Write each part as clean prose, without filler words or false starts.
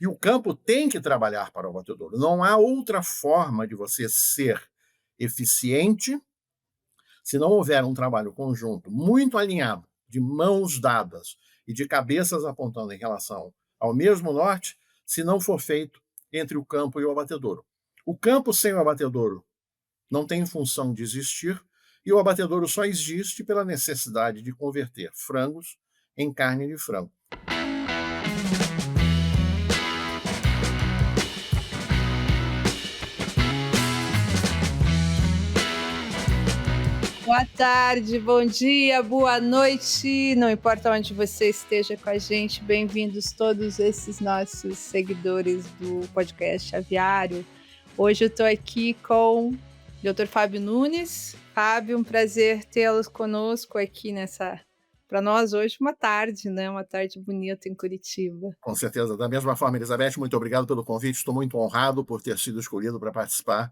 E o campo tem que trabalhar para o abatedouro. Não há outra forma de você ser eficiente se não houver um trabalho conjunto muito alinhado, de mãos dadas e de cabeças apontando em relação ao mesmo norte, se não for feito entre o campo e o abatedouro. O campo sem o abatedouro não tem função de existir, e o abatedouro só existe pela necessidade de converter frangos em carne de frango. Boa tarde, bom dia, boa noite, não importa onde você esteja com a gente, bem-vindos todos esses nossos seguidores do podcast Aviário. Hoje eu estou aqui com o Dr. Fábio Nunes. Fábio, um prazer tê-los conosco aqui para nós hoje, uma tarde, né? Uma tarde bonita em Curitiba. Com certeza. Da mesma forma, Elizabeth, muito obrigado pelo convite. Estou muito honrado por ter sido escolhido para participar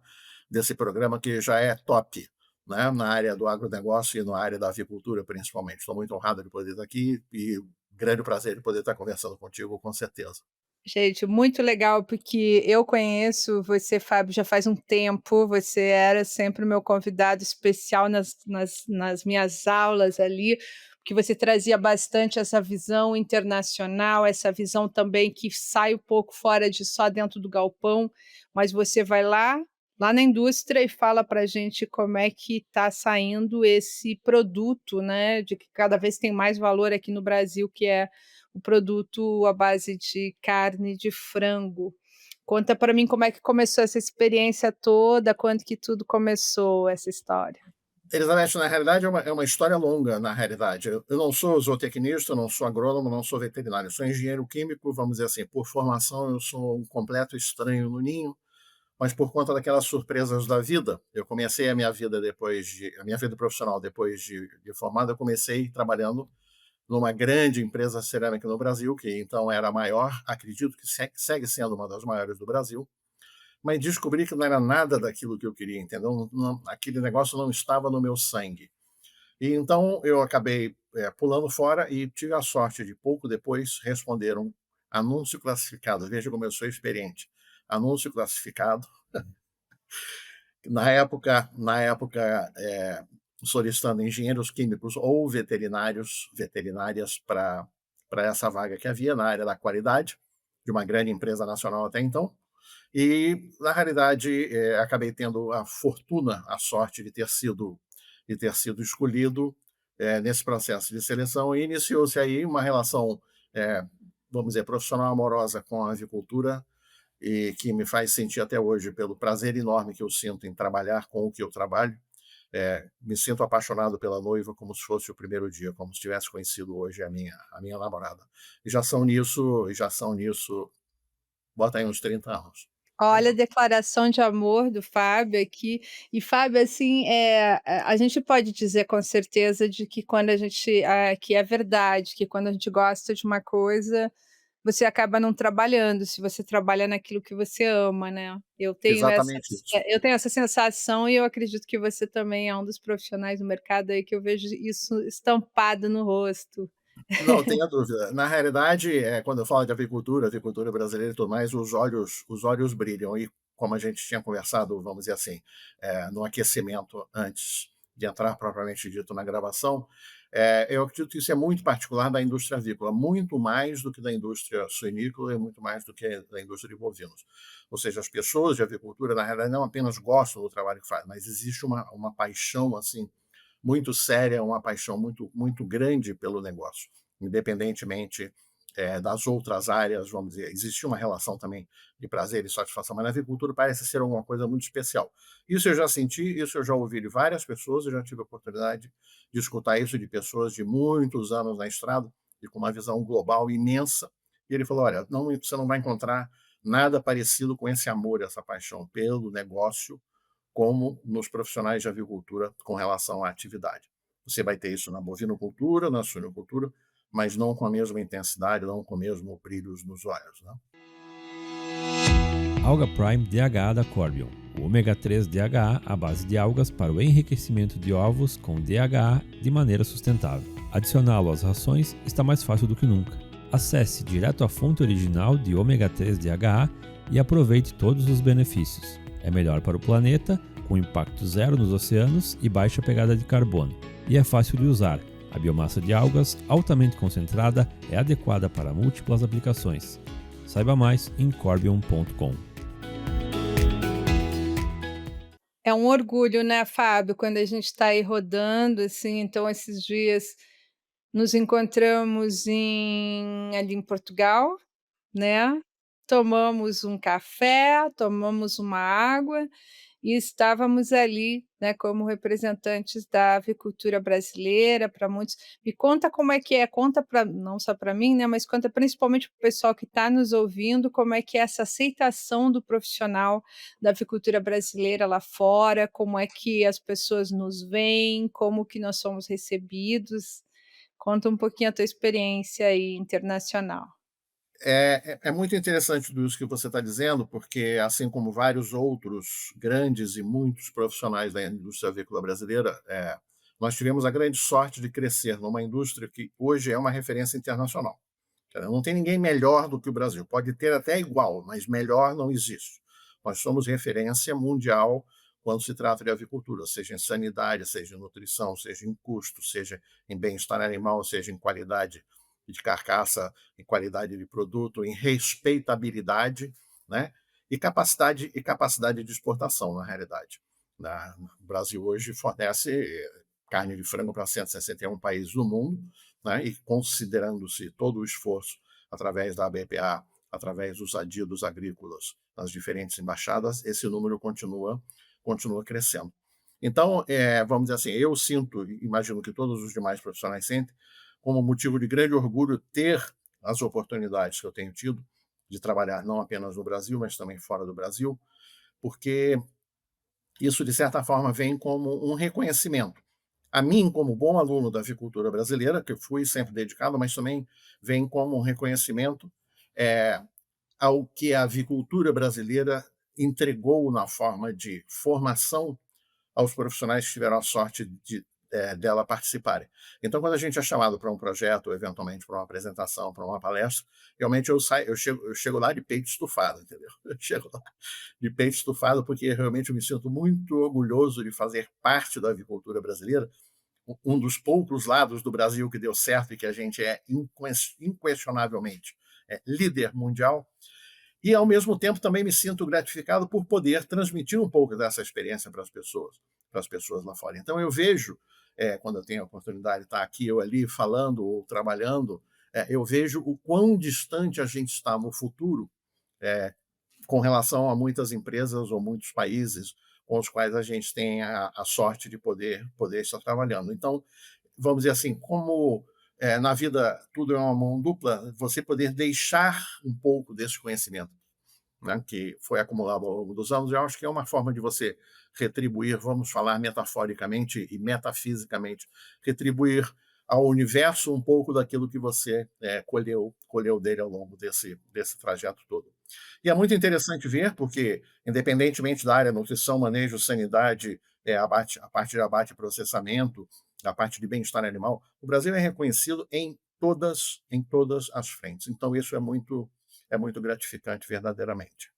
desse programa que já é top, né, na área do agronegócio e na área da avicultura, principalmente. Estou muito honrado de poder estar aqui e grande prazer de poder estar conversando contigo, com certeza. Gente, muito legal, porque eu conheço você, Fábio, já faz um tempo, você era sempre o meu convidado especial nas minhas aulas ali, porque você trazia bastante essa visão internacional, essa visão também que sai um pouco fora de só dentro do galpão, mas você vai lá na indústria e fala para a gente como é que está saindo esse produto, né, de que cada vez tem mais valor aqui no Brasil, que é o produto à base de carne de frango. Conta para mim como é que começou essa experiência toda, quando que tudo começou, essa história. Elizabeth, na realidade é uma história longa, na realidade. Eu não sou zootecnista, não sou agrônomo, não sou veterinário, eu sou engenheiro químico, vamos dizer assim, por formação eu sou um completo estranho no ninho, mas por conta daquelas surpresas da vida, eu comecei a minha vida profissional depois de formado, eu comecei trabalhando numa grande empresa cerâmica no Brasil, que então era a maior, acredito que segue sendo uma das maiores do Brasil, mas descobri que não era nada daquilo que eu queria, entendeu? Aquele negócio não estava no meu sangue. E então eu acabei pulando fora e tive a sorte de, pouco depois, responder um anúncio classificado. Veja como eu sou experiente. Anúncio classificado. Na época solicitando engenheiros químicos ou veterinárias para essa vaga que havia na área da qualidade, de uma grande empresa nacional até então. E, na realidade, acabei tendo a fortuna, a sorte de ter sido escolhido nesse processo de seleção, e iniciou-se aí uma relação, vamos dizer, profissional amorosa com a avicultura, e que me faz sentir até hoje pelo prazer enorme que eu sinto em trabalhar com o que eu trabalho. Me sinto apaixonado pela noiva como se fosse o primeiro dia, como se tivesse conhecido hoje a minha namorada. E já são nisso, bota aí uns 30 anos. Olha a declaração de amor do Fábio aqui. E, Fábio, assim, a gente pode dizer com certeza de que quando a gente, que é verdade, que quando a gente gosta de uma coisa, você acaba não trabalhando, se você trabalha naquilo que você ama, né? Exatamente isso. Eu tenho essa sensação, e eu acredito que você também é um dos profissionais do mercado aí que eu vejo isso estampado no rosto. Não tenha dúvida. Na realidade, quando eu falo de avicultura brasileira e tudo mais, os olhos brilham. E como a gente tinha conversado, vamos dizer assim, no aquecimento antes de entrar propriamente dito na gravação, eu acredito que isso é muito particular da indústria avícola, muito mais do que da indústria suinícola e muito mais do que da indústria de bovinos. Ou seja, as pessoas de avicultura, na realidade, não apenas gostam do trabalho que fazem, mas existe uma paixão assim muito séria, uma paixão muito, muito grande pelo negócio, independentemente das outras áreas, vamos dizer. Existe uma relação também de prazer e satisfação, mas na avicultura parece ser alguma coisa muito especial. Isso eu já senti, isso eu já ouvi de várias pessoas, eu já tive a oportunidade de escutar isso de pessoas de muitos anos na estrada e com uma visão global imensa. E ele falou, olha, você não vai encontrar nada parecido com esse amor, essa paixão pelo negócio, como nos profissionais de avicultura com relação à atividade. Você vai ter isso na bovinocultura, na suinocultura, mas não com a mesma intensidade, não com o mesmo brilho nos olhos, né? Alga Prime DHA da Corbion, o ômega 3 DHA à base de algas para o enriquecimento de ovos com DHA de maneira sustentável. Adicioná-lo às rações está mais fácil do que nunca. Acesse direto a fonte original de ômega 3 DHA e aproveite todos os benefícios. É melhor para o planeta, com impacto zero nos oceanos e baixa pegada de carbono. E é fácil de usar. A biomassa de algas, altamente concentrada, é adequada para múltiplas aplicações. Saiba mais em corbion.com. É um orgulho, né, Fábio, quando a gente está aí rodando, assim, então esses dias nos encontramos ali em Portugal, né, tomamos um café, tomamos uma água e estávamos ali, né, como representantes da avicultura brasileira para muitos. Me conta como é, conta para não só para mim, né, mas conta principalmente para o pessoal que está nos ouvindo, como é que é essa aceitação do profissional da avicultura brasileira lá fora, como é que as pessoas nos veem, como que nós somos recebidos. Conta um pouquinho a tua experiência aí internacional. É muito interessante tudo isso que você está dizendo, porque, assim como vários outros grandes e muitos profissionais da indústria avícola brasileira, nós tivemos a grande sorte de crescer numa indústria que hoje é uma referência internacional. Não tem ninguém melhor do que o Brasil. Pode ter até igual, mas melhor não existe. Nós somos referência mundial quando se trata de avicultura, seja em sanidade, seja em nutrição, seja em custo, seja em bem-estar animal, seja em qualidade de carcaça, em qualidade de produto, em respeitabilidade, né? E capacidade de exportação, na realidade. O Brasil hoje fornece carne de frango para 161 países do mundo, né? E considerando-se todo o esforço através da ABPA, através dos adidos agrícolas nas diferentes embaixadas, esse número continua crescendo. Então, vamos dizer assim, eu sinto, imagino que todos os demais profissionais sentem, como motivo de grande orgulho ter as oportunidades que eu tenho tido de trabalhar não apenas no Brasil, mas também fora do Brasil, porque isso, de certa forma, vem como um reconhecimento. A mim, como bom aluno da avicultura brasileira, que fui sempre dedicado, mas também vem como um reconhecimento ao que a avicultura brasileira entregou na forma de formação aos profissionais que tiveram a sorte dela participarem. Então, quando a gente é chamado para um projeto, ou eventualmente para uma apresentação, para uma palestra, realmente eu chego lá de peito estufado, entendeu? Eu chego lá de peito estufado porque realmente eu me sinto muito orgulhoso de fazer parte da avicultura brasileira, um dos poucos lados do Brasil que deu certo e que a gente é inquestionavelmente líder mundial. E, ao mesmo tempo, também me sinto gratificado por poder transmitir um pouco dessa experiência para as pessoas lá fora. Então, eu vejo, quando eu tenho a oportunidade de estar aqui ou ali falando ou trabalhando, eu vejo o quão distante a gente está no futuro com relação a muitas empresas ou muitos países com os quais a gente tem a sorte de poder estar trabalhando. Então, vamos dizer assim, como na vida tudo é uma mão dupla, você poder deixar um pouco desse conhecimento, né, que foi acumulado ao longo dos anos, eu acho que é uma forma de você retribuir, vamos falar metaforicamente e metafisicamente, retribuir ao universo um pouco daquilo que você colheu dele ao longo desse trajeto todo. E é muito interessante ver, porque, independentemente da área nutrição, manejo, sanidade, a parte de abate e processamento, a parte de bem-estar animal, o Brasil é reconhecido em todas as frentes. Então, isso é muito gratificante, verdadeiramente.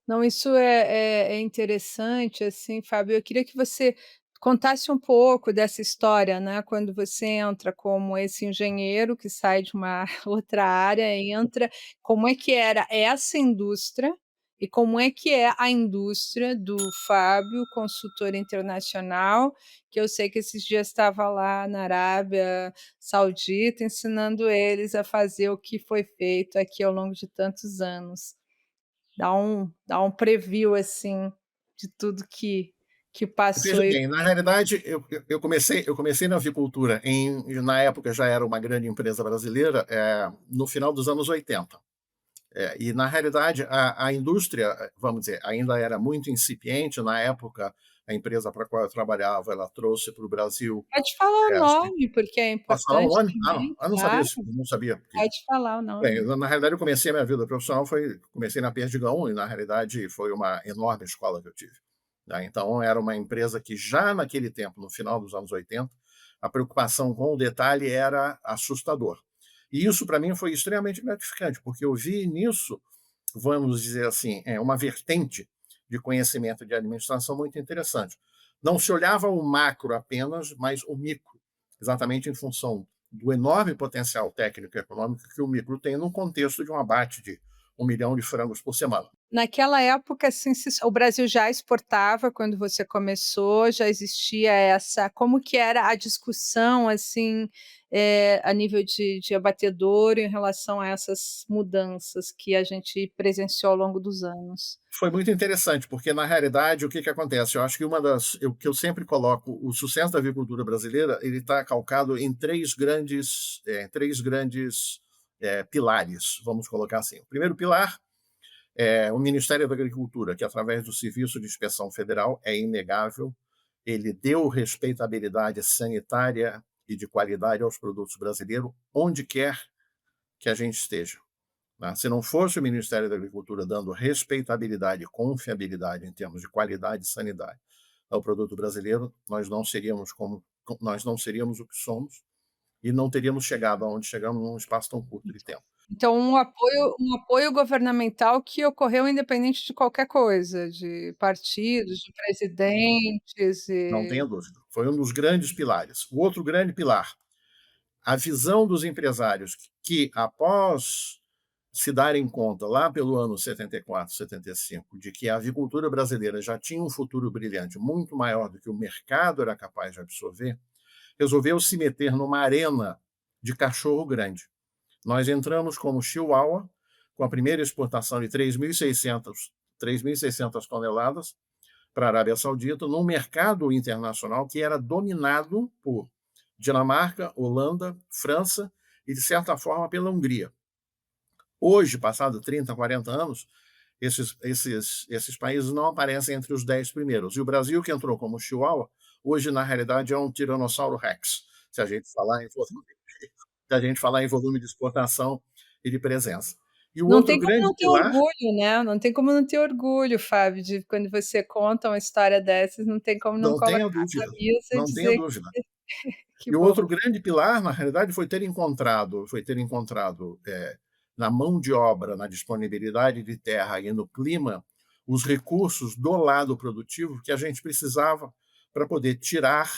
Não, isso é interessante, assim, Fábio. Eu queria que você contasse um pouco dessa história, né, quando você entra como esse engenheiro que sai de uma outra área, entra, como é que era essa indústria e como é que é a indústria do Fábio, consultor internacional, que eu sei que esses dias estava lá na Arábia Saudita ensinando eles a fazer o que foi feito aqui ao longo de tantos anos. Dá um preview, assim, de tudo que passou Veja e bem, na realidade, eu comecei na avicultura, na época já era uma grande empresa brasileira, no final dos anos 80. E, na realidade, a indústria, vamos dizer, ainda era muito incipiente. Na época, a empresa para a qual eu trabalhava, ela trouxe para o Brasil. pode falar o Assim, nome, porque é posso falar o importante nome? Ah, não, também, eu não sabia claro, isso, não sabia. Porque, pode falar o bem, nome. na realidade, eu comecei a minha vida profissional, comecei na Perdigão, e, na realidade, foi uma enorme escola que eu tive. Né? Então, era uma empresa que, já naquele tempo, no final dos anos 80, a preocupação com o detalhe era assustador. E isso, para mim, foi extremamente gratificante, porque eu vi nisso, vamos dizer assim, uma vertente de conhecimento de administração muito interessante. Não se olhava o macro apenas, mas o micro, exatamente em função do enorme potencial técnico e econômico que o micro tem no contexto de um abate de 1 milhão de frangos por semana. Naquela época, assim, o Brasil já exportava quando você começou, já existia essa como que era a discussão, assim, a nível de abatedouro em relação a essas mudanças que a gente presenciou ao longo dos anos? Foi muito interessante, porque na realidade o que acontece? Eu acho que o que eu sempre coloco, o sucesso da agricultura brasileira, ele está calcado em três grandes pilares, vamos colocar assim. O primeiro pilar é o Ministério da Agricultura, que através do Serviço de Inspeção Federal, é inegável, ele deu respeitabilidade sanitária e de qualidade aos produtos brasileiros, onde quer que a gente esteja. Né? Se não fosse o Ministério da Agricultura dando respeitabilidade e confiabilidade em termos de qualidade e sanidade ao produto brasileiro, nós não seríamos o que somos e não teríamos chegado aonde chegamos num espaço tão curto de tempo. Então um apoio governamental que ocorreu independente de qualquer coisa, de partidos, de presidentes Não e tenha dúvida. Foi um dos grandes pilares. O outro grande pilar, a visão dos empresários que após se darem conta, lá pelo ano 74, 75, de que a avicultura brasileira já tinha um futuro brilhante muito maior do que o mercado era capaz de absorver, resolveu se meter numa arena de cachorro grande. Nós entramos como Chihuahua, com a primeira exportação de 3.600 toneladas para a Arábia Saudita, num mercado internacional que era dominado por Dinamarca, Holanda, França e, de certa forma, pela Hungria. Hoje, passado 30, 40 anos, esses países não aparecem entre os 10 primeiros. E o Brasil, que entrou como Chihuahua, hoje, na realidade, é um Tiranossauro Rex, se a gente falar em volume de exportação e de presença. E o não outro tem como grande não ter pilar, orgulho, né, não tem como não ter orgulho, Fábio, de quando você conta uma história dessas, não tem como não não colocar tenha a dúvida, camisa e não tenha dizer dúvida. que E o bom. outro grande pilar, na realidade, foi ter encontrado na mão de obra, na disponibilidade de terra e no clima, os recursos do lado produtivo que a gente precisava para poder tirar,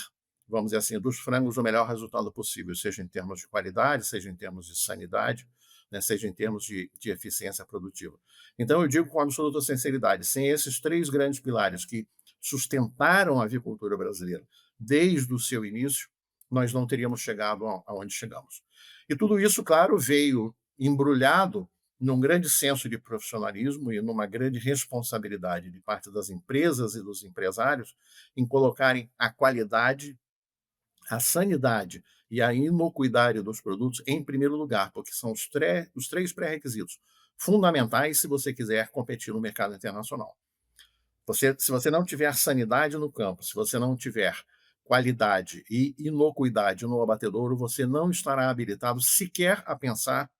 vamos dizer assim, dos frangos o melhor resultado possível, seja em termos de qualidade, seja em termos de sanidade, né, seja em termos de eficiência produtiva. Então, eu digo com absoluta sinceridade, sem esses três grandes pilares que sustentaram a avicultura brasileira desde o seu início, nós não teríamos chegado aonde chegamos. E tudo isso, claro, veio embrulhado num grande senso de profissionalismo e numa grande responsabilidade de parte das empresas e dos empresários em colocarem a qualidade, a sanidade e a inocuidade dos produtos em primeiro lugar, porque são os três pré-requisitos fundamentais se você quiser competir no mercado internacional. Se você não tiver sanidade no campo, se você não tiver qualidade e inocuidade no abatedouro, você não estará habilitado sequer a pensar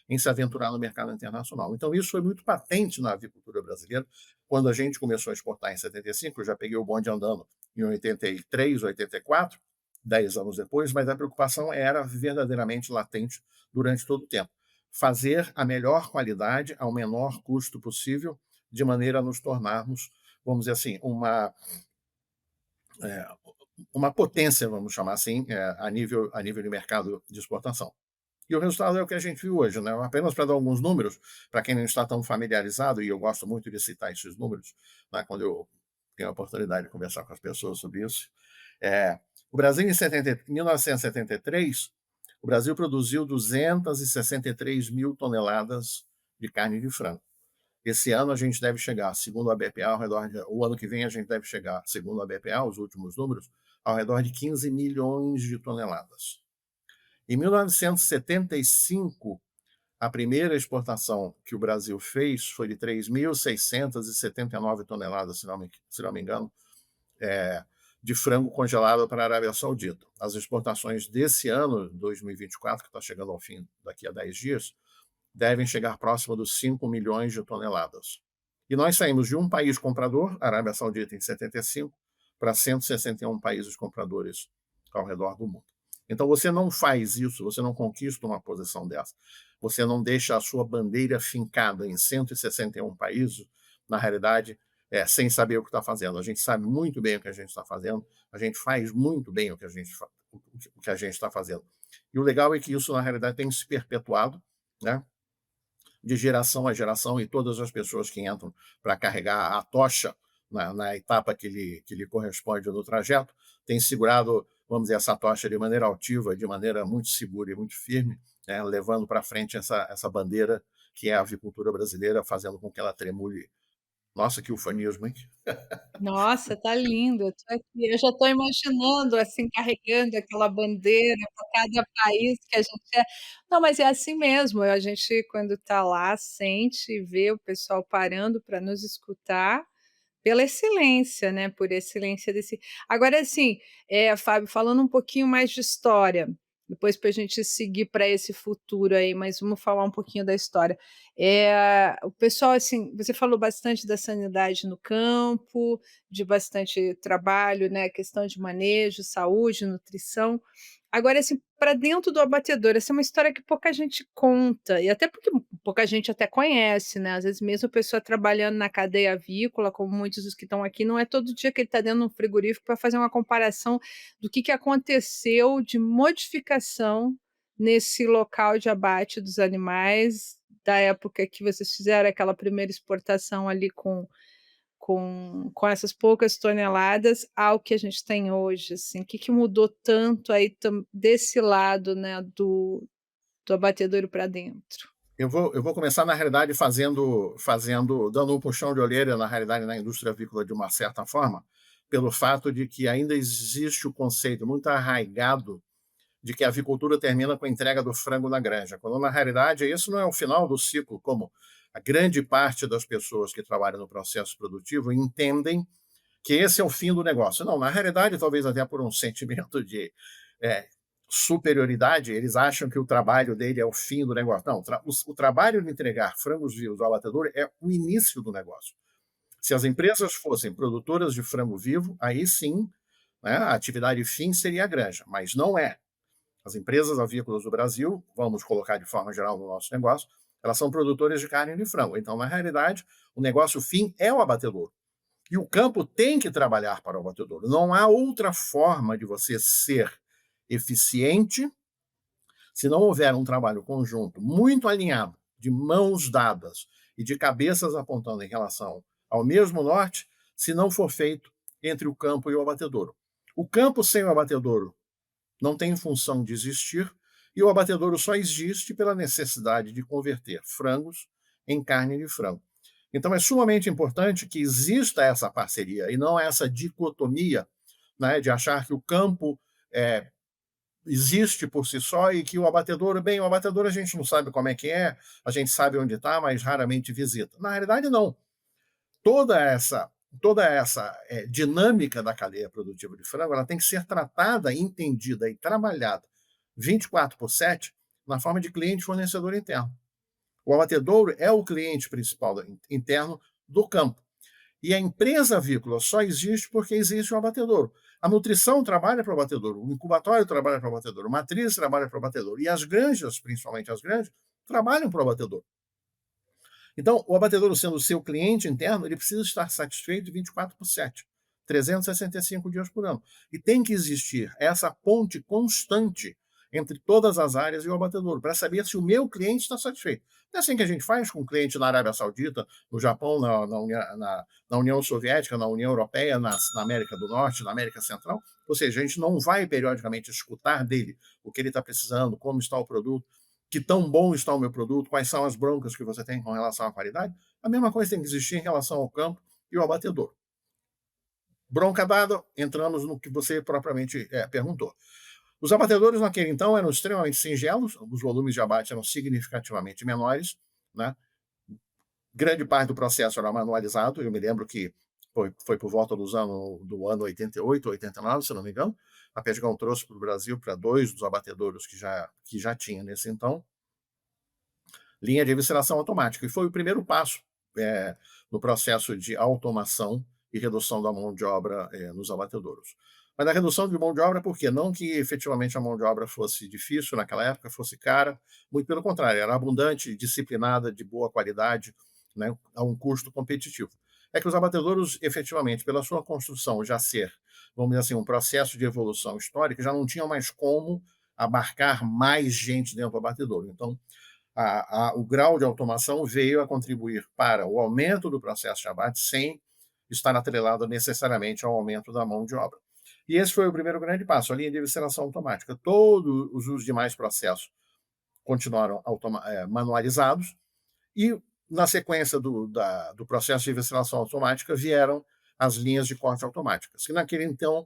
em se aventurar no mercado internacional. Então, isso foi muito patente na avicultura brasileira. Quando a gente começou a exportar em 75, eu já peguei o bonde andando em 83, 84, 10 anos depois, mas a preocupação era verdadeiramente latente durante todo o tempo. Fazer a melhor qualidade ao menor custo possível, de maneira a nos tornarmos, vamos dizer assim, uma potência, vamos chamar assim, a nível de mercado de exportação. E o resultado é o que a gente viu hoje, né? Apenas para dar alguns números, para quem não está tão familiarizado, e eu gosto muito de citar esses números, né, quando eu tenho a oportunidade de conversar com as pessoas sobre isso. O Brasil, em 1973, o Brasil produziu 263 mil toneladas de carne de frango. Esse ano a gente deve chegar, segundo a BPA, o ano que vem a gente deve chegar, segundo a BPA, os últimos números, ao redor de 15 milhões de toneladas. Em 1975, a primeira exportação que o Brasil fez foi de 3.679 toneladas, se não me engano, de frango congelado para a Arábia Saudita. As exportações desse ano, 2024, que está chegando ao fim daqui a 10 dias, devem chegar próximo dos 5 milhões de toneladas. E nós saímos de um país comprador, a Arábia Saudita, em 75, para 161 países compradores ao redor do mundo. Então, você não faz isso, você não conquista uma posição dessa, você não deixa a sua bandeira fincada em 161 países, na realidade, sem saber o que está fazendo. A gente sabe muito bem o que a gente está fazendo, a gente faz muito bem o que a gente está fazendo. E o legal é que isso, na realidade, tem se perpetuado, né, de geração a geração, e todas as pessoas que entram para carregar a tocha na etapa que lhe corresponde no trajeto, têm segurado, vamos dizer, essa tocha de maneira altiva, de maneira muito segura e muito firme, né, levando para frente essa bandeira que é a avicultura brasileira, fazendo com que ela tremule. Nossa, que ufanismo, hein? Nossa, tá lindo. Eu tô aqui, eu já estou imaginando, assim, carregando aquela bandeira para cada país que a gente é. Não, mas é assim mesmo, a gente quando está lá sente e vê o pessoal parando para nos escutar, pela excelência, né, por excelência desse agora assim, Fábio, falando um pouquinho mais de história, depois para a gente seguir para esse futuro aí, mas vamos falar um pouquinho da história. O pessoal, assim, você falou bastante da sanidade no campo, de bastante trabalho, né, questão de manejo, saúde, nutrição. Agora, assim, para dentro do abatedor, essa é uma história que pouca gente conta, e até porque pouca gente até conhece, né, às vezes mesmo a pessoa trabalhando na cadeia avícola, como muitos dos que estão aqui, não é todo dia que ele está dentro de um frigorífico para fazer uma comparação do que aconteceu de modificação nesse local de abate dos animais, da época que vocês fizeram aquela primeira exportação ali com essas poucas toneladas ao que a gente tem hoje, assim, o que mudou tanto aí desse lado, né, do abatedouro para dentro? Eu vou começar, na realidade, dando um puxão de orelha, na realidade, na indústria avícola, de uma certa forma, pelo fato de que ainda existe o conceito muito arraigado de que a avicultura termina com a entrega do frango na granja, quando, na realidade, isso não é o final do ciclo, como a grande parte das pessoas que trabalham no processo produtivo entendem que esse é o fim do negócio. Não, na realidade, talvez até por um sentimento de é, superioridade, eles acham que o trabalho dele é o fim do negócio. Não, o trabalho de entregar frangos vivos ao abatedor é o início do negócio. Se as empresas fossem produtoras de frango vivo, aí sim, né, a atividade fim seria a granja, mas não é. As empresas avícolas do Brasil, vamos colocar de forma geral no nosso negócio, elas são produtoras de carne de frango. Então, na realidade, o negócio fim é o abatedor. E o campo tem que trabalhar para o abatedouro. Não há outra forma de você ser eficiente se não houver um trabalho conjunto muito alinhado, de mãos dadas e de cabeças apontando em relação ao mesmo norte, se não for feito entre o campo e o abatedouro. O campo sem o abatedouro não tem função de existir, e o abatedouro só existe pela necessidade de converter frangos em carne de frango. Então, é sumamente importante que exista essa parceria e não essa dicotomia, né, de achar que o campo existe por si só e que o abatedouro a gente não sabe como é que é, a gente sabe onde está, mas raramente visita. Na realidade, não. Toda essa dinâmica da cadeia produtiva de frango, ela tem que ser tratada, entendida e trabalhada 24/7 na forma de cliente fornecedor interno. O abatedouro é o cliente principal interno do campo. E a empresa avícola só existe porque existe o abatedouro. A nutrição trabalha para o abatedouro, o incubatório trabalha para o abatedouro, a matriz trabalha para o abatedouro, e as granjas, principalmente as granjas, trabalham para o abatedouro. Então, o abatedouro, sendo o seu cliente interno, ele precisa estar satisfeito 24/7, 365 dias por ano. E tem que existir essa ponte constante entre todas as áreas e o abatedouro, para saber se o meu cliente está satisfeito. É assim que a gente faz com o cliente na Arábia Saudita, no Japão, na União Soviética, na União Europeia, na América do Norte, na América Central. Ou seja, a gente não vai periodicamente escutar dele o que ele está precisando, como está o produto, que tão bom está o meu produto, quais são as broncas que você tem com relação à qualidade. A mesma coisa tem que existir em relação ao campo e ao abatedouro. Bronca dada, entramos no que você propriamente perguntou. Os abatedouros naquele então eram extremamente singelos, os volumes de abate eram significativamente menores, né? Grande parte do processo era manualizado. Eu me lembro que foi por volta do ano 88, 89, se não me engano. A Pescão trouxe para o Brasil, para 2 dos abatedouros que já tinha nesse então, linha de evisceração automática. E foi o primeiro passo no processo de automação e redução da mão de obra nos abatedouros. Mas a redução de mão de obra, por quê? Não que efetivamente a mão de obra fosse difícil naquela época, fosse cara, muito pelo contrário, era abundante, disciplinada, de boa qualidade, né, a um custo competitivo. É que os abatedouros, efetivamente, pela sua construção já ser, vamos dizer assim, um processo de evolução histórica, já não tinham mais como abarcar mais gente dentro do abatedouro. Então, o grau de automação veio a contribuir para o aumento do processo de abate sem estar atrelado necessariamente ao aumento da mão de obra. E esse foi o primeiro grande passo, a linha de evisceração automática. Todos os demais processos continuaram manualizados e, na sequência do processo de evisceração automática, vieram as linhas de corte automáticas, que naquele então,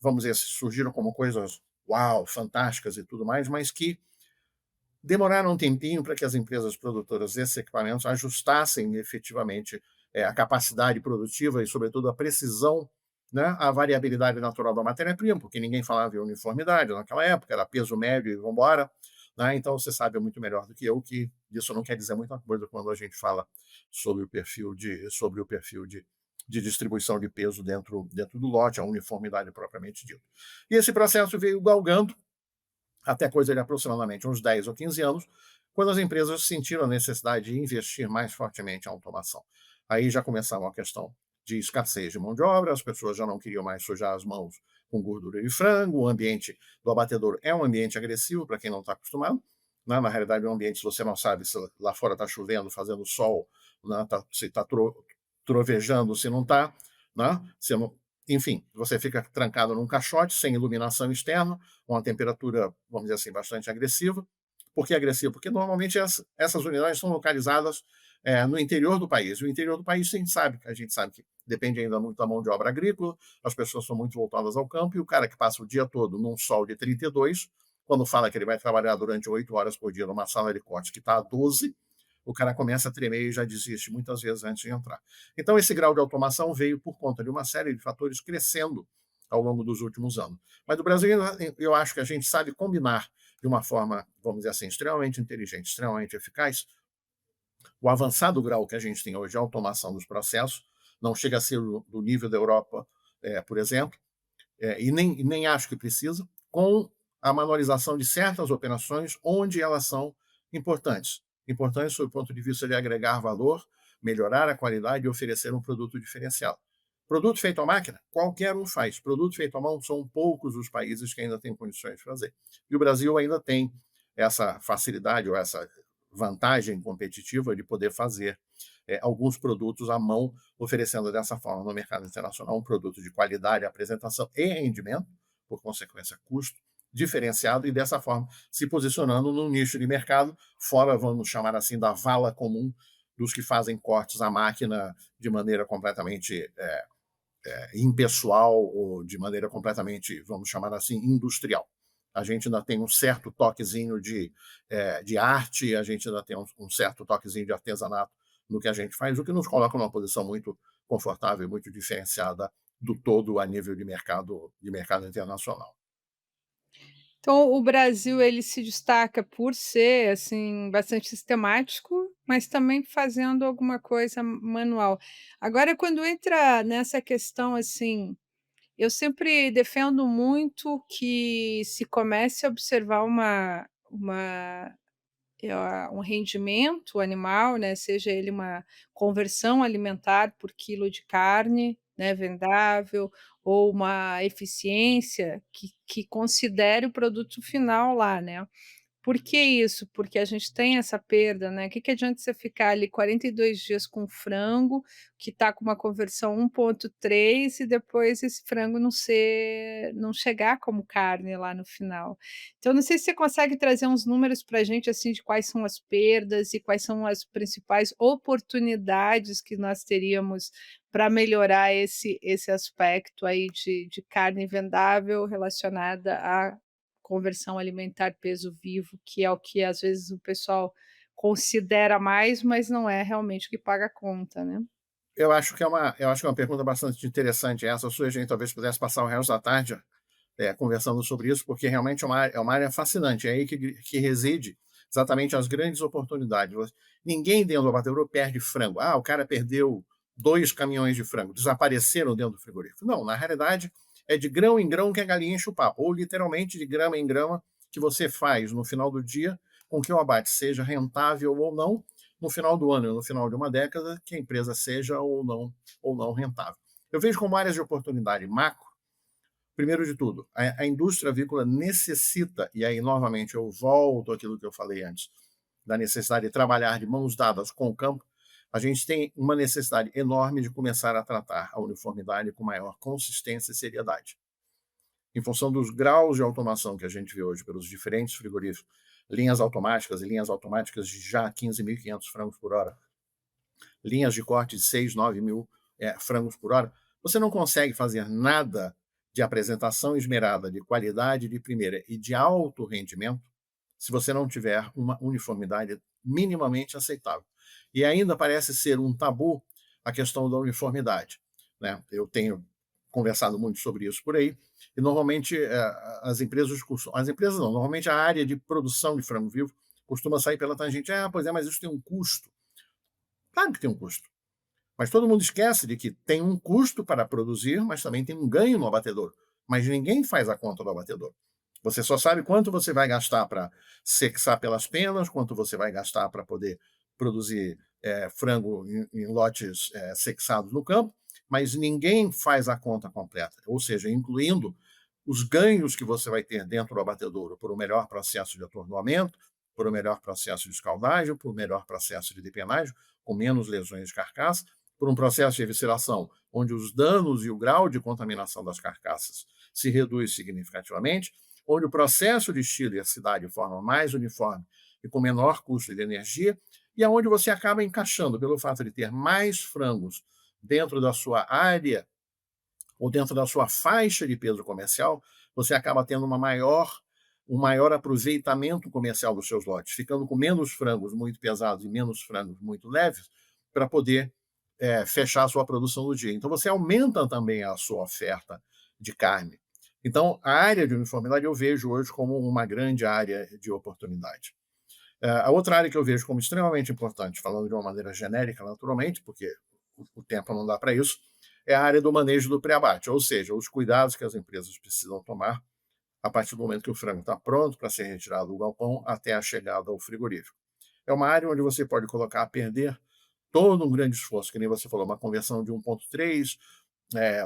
vamos dizer, surgiram como coisas uau, fantásticas e tudo mais, mas que demoraram um tempinho para que as empresas produtoras desses equipamentos ajustassem efetivamente a capacidade produtiva e, sobretudo, a precisão, né, a variabilidade natural da matéria-prima, porque ninguém falava em uniformidade naquela época, era peso médio e vamos embora. Né? Então, você sabe muito melhor do que eu que isso não quer dizer muita coisa quando a gente fala sobre o perfil de distribuição de peso dentro do lote, a uniformidade propriamente dita. E esse processo veio galgando até coisa de aproximadamente uns 10 ou 15 anos, quando as empresas sentiram a necessidade de investir mais fortemente em automação. Aí já começava a questão de escassez de mão de obra, as pessoas já não queriam mais sujar as mãos com gordura de frango, o ambiente do abatedouro é um ambiente agressivo, para quem não está acostumado. Né? Na realidade, é um ambiente, se você não sabe se lá fora está chovendo, fazendo sol, né? Se está trovejando, se não está, né? Se não, enfim, você fica trancado num caixote, sem iluminação externa, com uma temperatura, vamos dizer assim, bastante agressiva. Por que agressiva? Porque normalmente essas unidades são localizadas no interior do país. O interior do país a gente sabe que depende ainda muito da mão de obra agrícola, as pessoas são muito voltadas ao campo, e o cara que passa o dia todo num sol de 32, quando fala que ele vai trabalhar durante 8 horas por dia numa sala de corte que está a 12, o cara começa a tremer e já desiste muitas vezes antes de entrar. Então, esse grau de automação veio por conta de uma série de fatores crescendo ao longo dos últimos anos. Mas no Brasil, eu acho que a gente sabe combinar de uma forma, vamos dizer assim, extremamente inteligente, extremamente eficaz, o avançado grau que a gente tem hoje de automação dos processos, não chega a ser do nível da Europa, por exemplo, e nem acho que precisa, com a manualização de certas operações onde elas são importantes. Importantes sob o ponto de vista de agregar valor, melhorar a qualidade e oferecer um produto diferenciado. Produto feito à máquina, qualquer um faz. Produto feito à mão, são poucos os países que ainda têm condições de fazer. E o Brasil ainda tem essa facilidade ou essa vantagem competitiva de poder fazer alguns produtos à mão, oferecendo dessa forma no mercado internacional um produto de qualidade, apresentação e rendimento, por consequência, custo diferenciado, e dessa forma se posicionando num nicho de mercado fora, vamos chamar assim, da vala comum dos que fazem cortes à máquina de maneira completamente impessoal ou de maneira completamente, vamos chamar assim, industrial. A gente ainda tem um certo toquezinho de arte, a gente ainda tem um certo toquezinho de artesanato no que a gente faz, o que nos coloca numa posição muito confortável e muito diferenciada do todo a nível de mercado internacional. Então o Brasil ele se destaca por ser, assim, bastante sistemático, mas também fazendo alguma coisa manual. Agora quando entra nessa questão, assim, eu sempre defendo muito que se comece a observar um rendimento animal, né, seja ele uma conversão alimentar por quilo de carne, né, vendável, ou uma eficiência que considere o produto final lá, né. Por que isso? Porque a gente tem essa perda, né, que adianta você ficar ali 42 dias com frango, que está com uma conversão 1,3 e depois esse frango não chegar como carne lá no final. Então não sei se você consegue trazer uns números para a gente, assim, de quais são as perdas e quais são as principais oportunidades que nós teríamos para melhorar esse aspecto aí de carne vendável relacionada a conversão alimentar peso vivo, que é o que às vezes o pessoal considera mais, mas não é realmente o que paga a conta, né. Eu acho que é uma pergunta bastante interessante essa sua, a gente talvez pudesse passar o resto da tarde conversando sobre isso, porque realmente é uma área fascinante, é aí que reside exatamente as grandes oportunidades. Ninguém dentro do abatedouro perde frango. O cara perdeu 2 caminhões de frango, desapareceram dentro do frigorífico. Não, na realidade, é de grão em grão que a galinha enche o papo, ou literalmente de grama em grama que você faz no final do dia com que o abate seja rentável ou não, no final do ano, no final de uma década, que a empresa seja ou não rentável. Eu vejo como áreas de oportunidade macro. Primeiro de tudo, a indústria avícola necessita, e aí novamente eu volto àquilo que eu falei antes, da necessidade de trabalhar de mãos dadas com o campo. A gente tem uma necessidade enorme de começar a tratar a uniformidade com maior consistência e seriedade. Em função dos graus de automação que a gente vê hoje pelos diferentes frigoríficos, linhas automáticas e linhas automáticas de já 15.500 frangos por hora, linhas de corte de 6, 9 mil frangos por hora, você não consegue fazer nada de apresentação esmerada, de qualidade de primeira e de alto rendimento se você não tiver uma uniformidade minimamente aceitável. E ainda parece ser um tabu a questão da uniformidade, né? Eu tenho conversado muito sobre isso por aí, e normalmente normalmente a área de produção de frango vivo costuma sair pela tangente, pois é, mas isso tem um custo. Claro que tem um custo, mas todo mundo esquece de que tem um custo para produzir, mas também tem um ganho no abatedor, mas ninguém faz a conta do abatedor. Você só sabe quanto você vai gastar para sexar pelas penas, quanto você vai gastar para poder produzir frango em lotes sexados no campo, mas ninguém faz a conta completa, ou seja, incluindo os ganhos que você vai ter dentro do abatedouro por um melhor processo de atordoamento, por um melhor processo de escaldagem, por um melhor processo de depenagem, com menos lesões de carcaça, por um processo de evisceração, onde os danos e o grau de contaminação das carcaças se reduz significativamente, onde o processo de estilo e a cidade de forma mais uniforme e com menor custo de energia, e aonde você acaba encaixando, pelo fato de ter mais frangos dentro da sua área ou dentro da sua faixa de peso comercial, você acaba tendo um maior aproveitamento comercial dos seus lotes, ficando com menos frangos muito pesados e menos frangos muito leves, para poder fechar a sua produção do dia. Então, você aumenta também a sua oferta de carne. Então, a área de uniformidade eu vejo hoje como uma grande área de oportunidade. A outra área que eu vejo como extremamente importante, falando de uma maneira genérica, naturalmente, porque o tempo não dá para isso, é a área do manejo do pré-abate, ou seja, os cuidados que as empresas precisam tomar a partir do momento que o frango está pronto para ser retirado do galpão até a chegada ao frigorífico. É uma área onde você pode colocar a perder todo um grande esforço, que nem você falou, uma conversão de 1.3,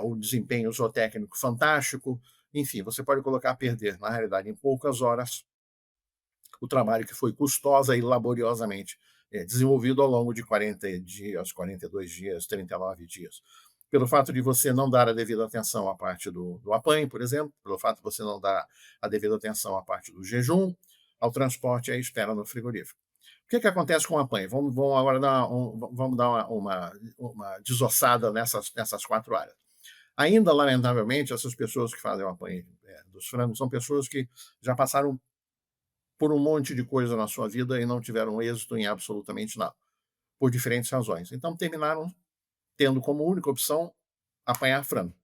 o desempenho zootécnico fantástico, enfim, você pode colocar a perder, na realidade, em poucas horas, o trabalho que foi custosa e laboriosamente desenvolvido ao longo de 40 dias, 42 dias, 39 dias. Pelo fato de você não dar a devida atenção à parte do apanho, por exemplo, pelo fato de você não dar a devida atenção à parte do jejum, ao transporte e à espera no frigorífico. O que acontece com o apanho? Vamos agora dar uma desossada nessas 4 áreas. Ainda, lamentavelmente, essas pessoas que fazem o apanho dos frangos são pessoas que já passaram por um monte de coisa na sua vida e não tiveram êxito em absolutamente nada, por diferentes razões. Então, terminaram tendo como única opção apanhar frango.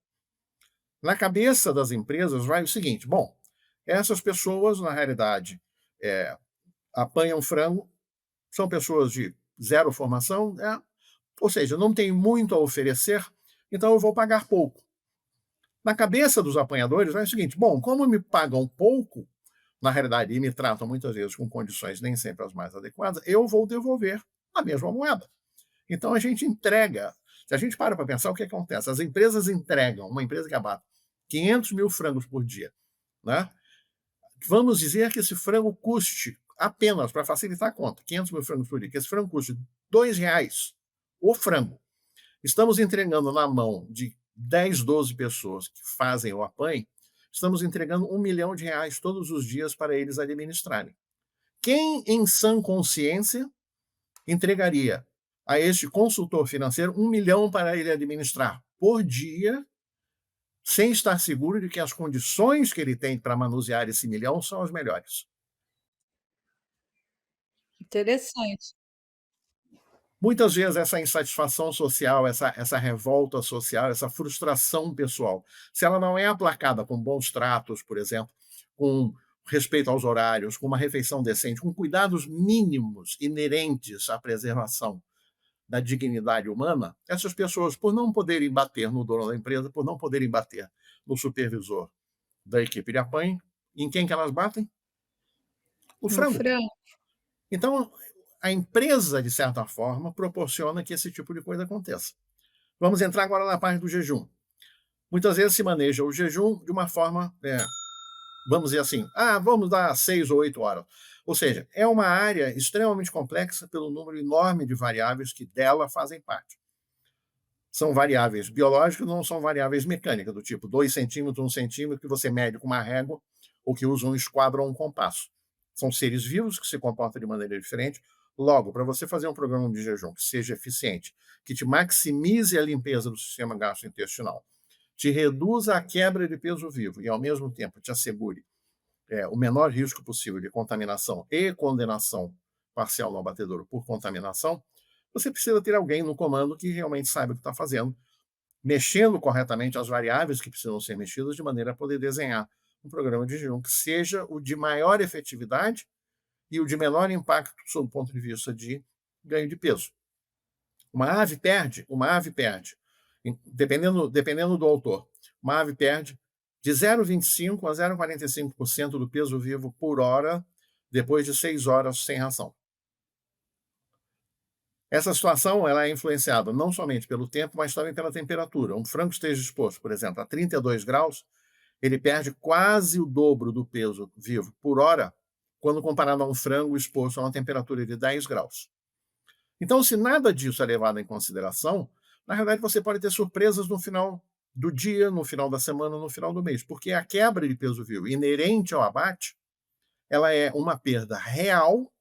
Na cabeça das empresas vai o seguinte: bom, essas pessoas, na realidade, apanham frango, são pessoas de zero formação, ou seja, não tem muito a oferecer, então eu vou pagar pouco. Na cabeça dos apanhadores vai o seguinte: bom, como me pagam pouco, na realidade, e me tratam muitas vezes com condições nem sempre as mais adequadas, eu vou devolver a mesma moeda. Então a gente entrega. Se a gente para pensar, o que acontece? As empresas entregam, uma empresa que abate 500 mil frangos por dia, né? Vamos dizer que esse frango custe, apenas para facilitar a conta, 500 mil frangos por dia, que esse frango custe R$2 o frango. Estamos entregando na mão de 10, 12 pessoas que fazem o apanho, estamos entregando R$1 milhão todos os dias para eles administrarem. Quem, em sã consciência, entregaria a este consultor financeiro R$1 milhão para ele administrar por dia, sem estar seguro de que as condições que ele tem para manusear esse milhão são as melhores? Interessante. Muitas vezes essa insatisfação social, essa revolta social, essa frustração pessoal, se ela não é aplacada com bons tratos, por exemplo, com respeito aos horários, com uma refeição decente, com cuidados mínimos inerentes à preservação da dignidade humana, essas pessoas, por não poderem bater no dono da empresa, por não poderem bater no supervisor da equipe de apanho. Em quem que elas batem? O No frango. frango. Então, a empresa, de certa forma, proporciona que esse tipo de coisa aconteça. Vamos entrar agora na parte do jejum. Muitas vezes se maneja o jejum de uma forma, vamos dizer assim, vamos dar 6 ou 8 horas. Ou seja, é uma área extremamente complexa pelo número enorme de variáveis que dela fazem parte. São variáveis biológicas, não são variáveis mecânicas, do tipo 2 centímetros, 1 centímetro, que você mede com uma régua ou que usa um esquadro ou um compasso. São seres vivos que se comportam de maneira diferente. Logo, para você fazer um programa de jejum que seja eficiente, que te maximize a limpeza do sistema gastrointestinal, te reduza a quebra de peso vivo e, ao mesmo tempo, te assegure o menor risco possível de contaminação e condenação parcial no abatedouro por contaminação, você precisa ter alguém no comando que realmente saiba o que está fazendo, mexendo corretamente as variáveis que precisam ser mexidas, de maneira a poder desenhar um programa de jejum que seja o de maior efetividade e o de menor impacto sob o ponto de vista de ganho de peso. Uma ave perde, dependendo do autor, uma ave perde de 0,25% a 0,45% do peso vivo por hora depois de 6 horas sem ração. Essa situação ela é influenciada não somente pelo tempo, mas também pela temperatura. Um frango esteja exposto, por exemplo, a 32 graus, ele perde quase o dobro do peso vivo por hora quando comparado a um frango exposto a uma temperatura de 10 graus. Então, se nada disso é levado em consideração, na realidade você pode ter surpresas no final do dia, no final da semana, no final do mês, porque a quebra de peso vivo inerente ao abate, ela é uma perda real,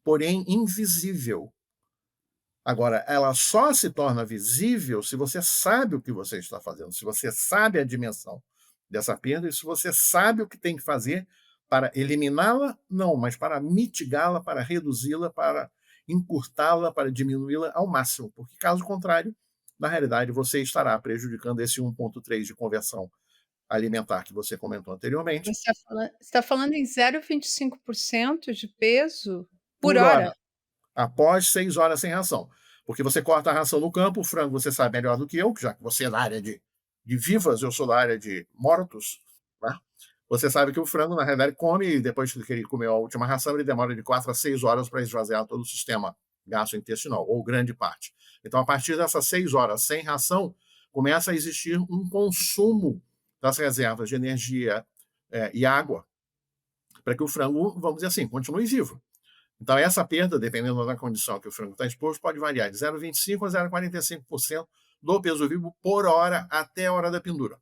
porém invisível. Agora, ela só se torna visível se você sabe o que você está fazendo, se você sabe a dimensão dessa perda e se você sabe o que tem que fazer para eliminá-la, não, mas para mitigá-la, para reduzi-la, para encurtá-la, para diminuí-la ao máximo, porque caso contrário, na realidade, você estará prejudicando esse 1,3 de conversão alimentar que você comentou anteriormente. Você está falando em 0,25% de peso por Por hora? hora, após 6 horas sem ração. Porque você corta a ração no campo, o frango você sabe melhor do que eu, já que você é da área de vivas, eu sou da área de mortos, né? Você sabe que o frango, na realidade, come, e depois que ele comeu a última ração, ele demora de 4 a 6 horas para esvaziar todo o sistema gastrointestinal, ou grande parte. Então, a partir dessas 6 horas sem ração, começa a existir um consumo das reservas de energia e água, para que o frango, vamos dizer assim, continue vivo. Então, essa perda, dependendo da condição que o frango está exposto, pode variar de 0,25% a 0,45% do peso vivo por hora até a hora da pendura.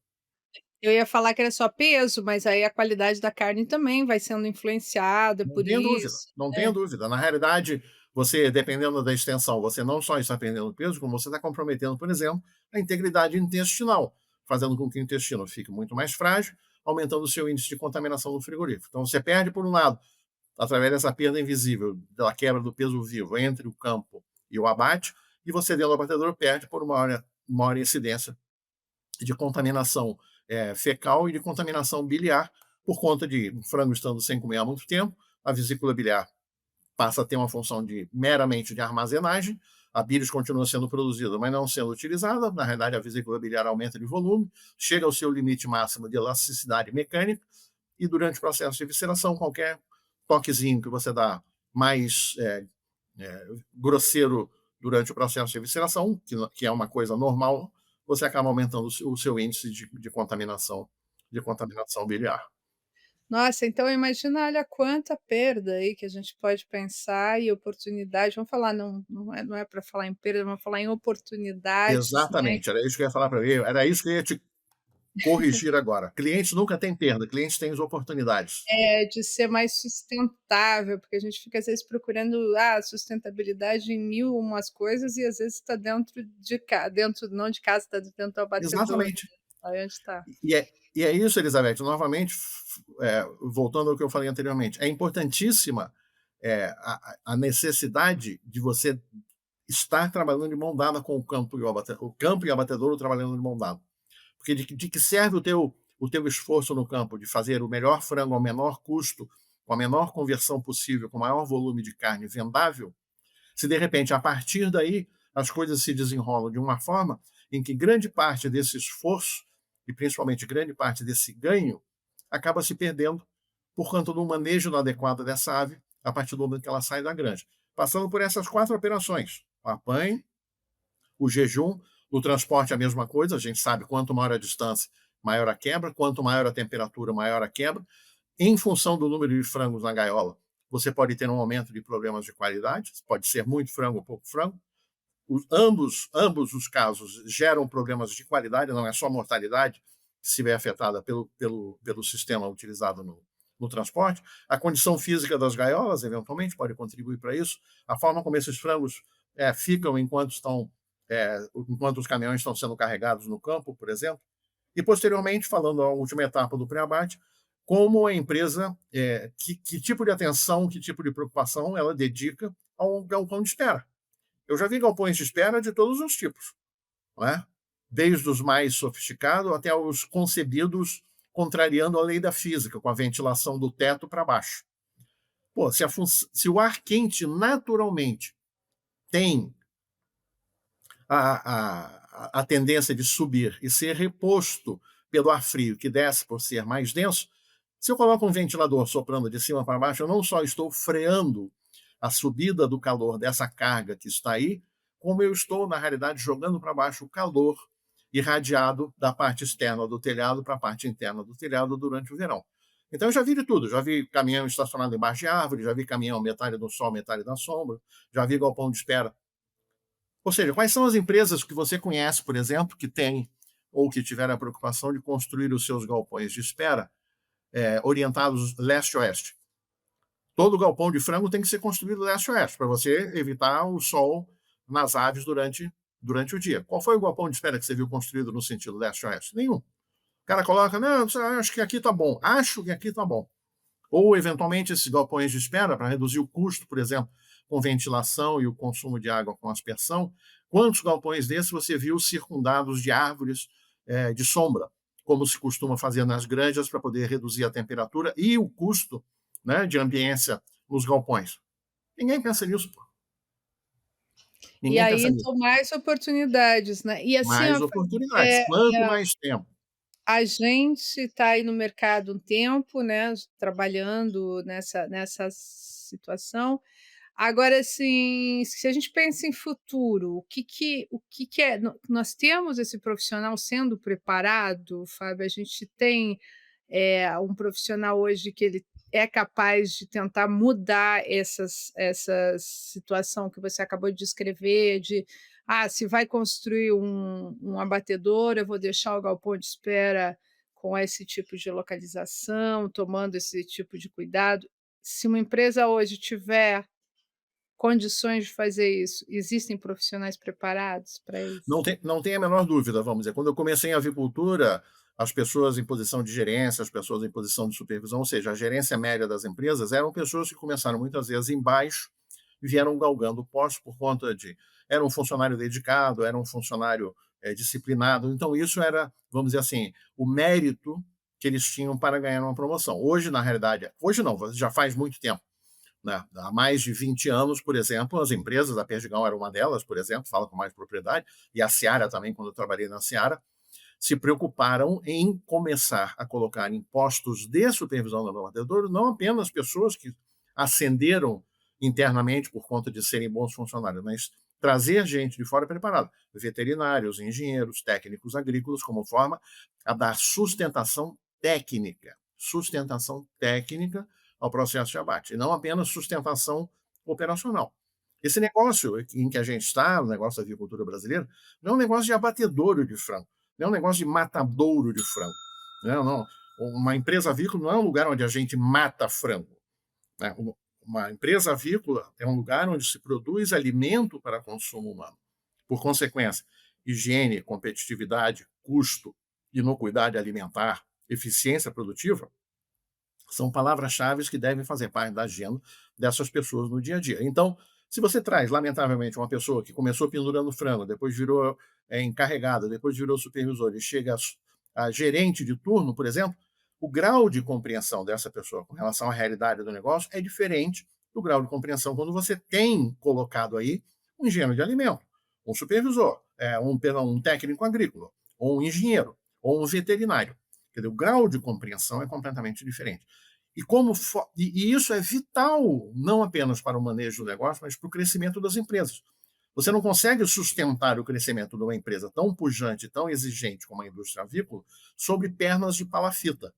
Eu ia falar que era só peso, mas aí a qualidade da carne também vai sendo influenciada Não por tenha dúvida, isso, não tenha né. dúvida. Na realidade, você, dependendo da extensão, você não só está perdendo peso, como você está comprometendo, por exemplo, a integridade intestinal, fazendo com que o intestino fique muito mais frágil, aumentando o seu índice de contaminação no frigorífico. Então, você perde, por um lado, através dessa perda invisível, da quebra do peso vivo entre o campo e o abate, e você, dentro do abatedor, perde por maior incidência de contaminação fecal e de contaminação biliar, por conta de o frango estando sem comer há muito tempo, a vesícula biliar passa a ter uma função meramente de armazenagem, a bilis continua sendo produzida, mas não sendo utilizada, na realidade a vesícula biliar aumenta de volume, chega ao seu limite máximo de elasticidade mecânica, e durante o processo de visceração, qualquer toquezinho que você dá mais grosseiro durante o processo de visceração, que é uma coisa normal, você acaba aumentando o seu índice de contaminação biliar. Nossa, então imagina, olha quanta perda aí que a gente pode pensar e oportunidade. Vamos falar, não é para falar em perda, vamos falar em oportunidades, né. Exatamente, era isso que eu ia falar para ele, era isso que eu ia te corrigir agora. Clientes nunca têm perda, clientes têm as oportunidades. É, de ser mais sustentável, porque a gente fica às vezes procurando, sustentabilidade em mil umas coisas e às vezes está dentro de casa, dentro não de casa, está dentro do abatedor, Exatamente. aí onde está. E é isso, Elizabeth, novamente, voltando ao que eu falei anteriormente, é importantíssima a necessidade de você estar trabalhando de mão dada com o campo e o abatedouro trabalhando de mão dada. Porque de que serve o teu esforço no campo de fazer o melhor frango ao menor custo, com a menor conversão possível, com o maior volume de carne vendável, se de repente, a partir daí, as coisas se desenrolam de uma forma em que grande parte desse esforço e principalmente grande parte desse ganho, acaba se perdendo por conta do manejo inadequado dessa ave a partir do momento que ela sai da granja. Passando por essas 4 operações: o apanho, o jejum, o transporte é a mesma coisa, a gente sabe quanto maior a distância, maior a quebra, quanto maior a temperatura, maior a quebra. Em função do número de frangos na gaiola, você pode ter um aumento de problemas de qualidade, pode ser muito frango ou pouco frango. Ambos os casos geram problemas de qualidade, não é só mortalidade que se vê afetada pelo sistema utilizado no transporte. A condição física das gaiolas, eventualmente, pode contribuir para isso. A forma como esses frangos ficam enquanto os caminhões estão sendo carregados no campo, por exemplo. E, posteriormente, falando a última etapa do pré-abate, como a empresa, que tipo de atenção, que tipo de preocupação ela dedica ao galpão de espera. Eu já vi galpões de espera de todos os tipos, não é? Desde os mais sofisticados até os concebidos contrariando a lei da física, com a ventilação do teto para baixo. Pô, se o ar quente naturalmente tem a tendência de subir e ser reposto pelo ar frio que desce por ser mais denso, se eu coloco um ventilador soprando de cima para baixo, eu não só estou freando a subida do calor dessa carga que está aí, como eu estou, na realidade, jogando para baixo o calor irradiado da parte externa do telhado para a parte interna do telhado durante o verão. Então eu já vi de tudo, já vi caminhão estacionado embaixo de árvore, já vi caminhão metade no sol, metade na sombra, já vi galpão de espera. Ou seja, quais são as empresas que você conhece, por exemplo, que têm ou que tiveram a preocupação de construir os seus galpões de espera orientados leste-oeste? Todo galpão de frango tem que ser construído leste-oeste, para você evitar o sol nas aves durante o dia. Qual foi o galpão de espera que você viu construído no sentido leste-oeste? Nenhum. O cara coloca, não, acho que aqui está bom, acho que aqui está bom. Ou, eventualmente, esses galpões de espera, para reduzir o custo, por exemplo, com ventilação e o consumo de água com aspersão, quantos galpões desses você viu circundados de árvores de sombra, como se costuma fazer nas granjas para poder reduzir a temperatura e o custo, né, de ambiência nos galpões? Ninguém pensa nisso, pô. E aí, então, mais oportunidades, né? E assim, mais oportunidades. Quanto mais tempo. A gente está aí no mercado um tempo, né, trabalhando nessa situação. Agora, assim, se a gente pensa em futuro, o que é? Nós temos esse profissional sendo preparado, Fábio? A gente tem um profissional hoje que ele é capaz de tentar mudar essa situação que você acabou de descrever, se vai construir um abatedor, eu vou deixar o galpão de espera com esse tipo de localização, tomando esse tipo de cuidado. Se uma empresa hoje tiver condições de fazer isso, existem profissionais preparados para isso? Não tem a menor dúvida, vamos dizer. Quando eu comecei em avicultura, as pessoas em posição de gerência, as pessoas em posição de supervisão, ou seja, a gerência média das empresas, eram pessoas que começaram muitas vezes embaixo e vieram galgando postos por conta de... Era um funcionário dedicado, era um funcionário disciplinado. Então, isso era, vamos dizer assim, o mérito que eles tinham para ganhar uma promoção. Hoje, na realidade, hoje não, já faz muito tempo, né? Há mais de 20 anos, por exemplo, as empresas, a Perdigão era uma delas, por exemplo, fala com mais propriedade, e a Seara também, quando eu trabalhei na Seara, se preocuparam em começar a colocar em postos de supervisão do abatedor não apenas pessoas que ascenderam internamente por conta de serem bons funcionários, mas trazer gente de fora preparada, veterinários, engenheiros, técnicos agrícolas, como forma a dar sustentação técnica ao processo de abate, e não apenas sustentação operacional. Esse negócio em que a gente está, o negócio da avicultura brasileira, não é um negócio de abatedouro de frango, não é um negócio de matadouro de frango. Não. Uma empresa avícola não é um lugar onde a gente mata frango. Né? Uma empresa avícola é um lugar onde se produz alimento para consumo humano. Por consequência, higiene, competitividade, custo, inocuidade alimentar, eficiência produtiva, são palavras-chave que devem fazer parte da agenda dessas pessoas no dia a dia. Então, se você traz, lamentavelmente, uma pessoa que começou pendurando frango, depois virou encarregada, depois virou supervisor e chega a gerente de turno, por exemplo, o grau de compreensão dessa pessoa com relação à realidade do negócio é diferente do grau de compreensão quando você tem colocado aí um engenheiro de alimento, um supervisor, um técnico agrícola, ou um engenheiro, ou um veterinário. Quer dizer, o grau de compreensão é completamente diferente. E isso é vital, não apenas para o manejo do negócio, mas para o crescimento das empresas. Você não consegue sustentar o crescimento de uma empresa tão pujante, tão exigente como a indústria avícola, sobre pernas de palafita.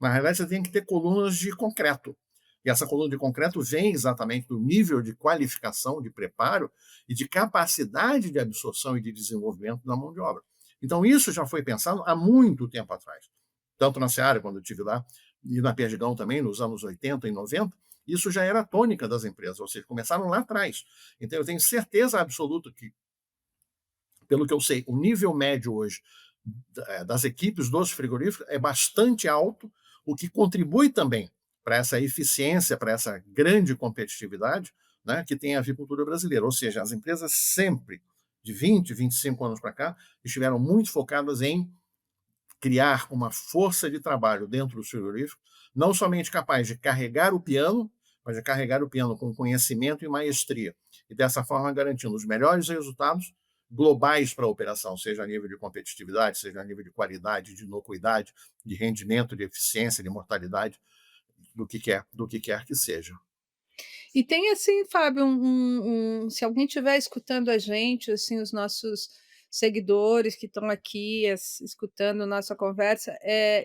Na realidade, você tem que ter colunas de concreto. E essa coluna de concreto vem exatamente do nível de qualificação, de preparo e de capacidade de absorção e de desenvolvimento da mão de obra. Então, isso já foi pensado há muito tempo atrás. Tanto na Seara, quando eu estive lá, e na Perdigão também, nos anos 80 e 90, isso já era a tônica das empresas, ou seja, começaram lá atrás. Então, eu tenho certeza absoluta que, pelo que eu sei, o nível médio hoje das equipes dos frigoríficos é bastante alto, o que contribui também para essa eficiência, para essa grande competitividade, né, que tem a avicultura brasileira. Ou seja, as empresas sempre, de 20, 25 anos para cá, estiveram muito focadas em criar uma força de trabalho dentro do frigorífico, não somente capaz de carregar o piano, mas de carregar o piano com conhecimento e maestria, e dessa forma garantindo os melhores resultados globais para a operação, seja a nível de competitividade, seja a nível de qualidade, de inocuidade, de rendimento, de eficiência, de mortalidade, do que quer que seja. E tem assim, Fábio, se alguém estiver escutando a gente, assim, os nossos seguidores que estão aqui escutando nossa conversa,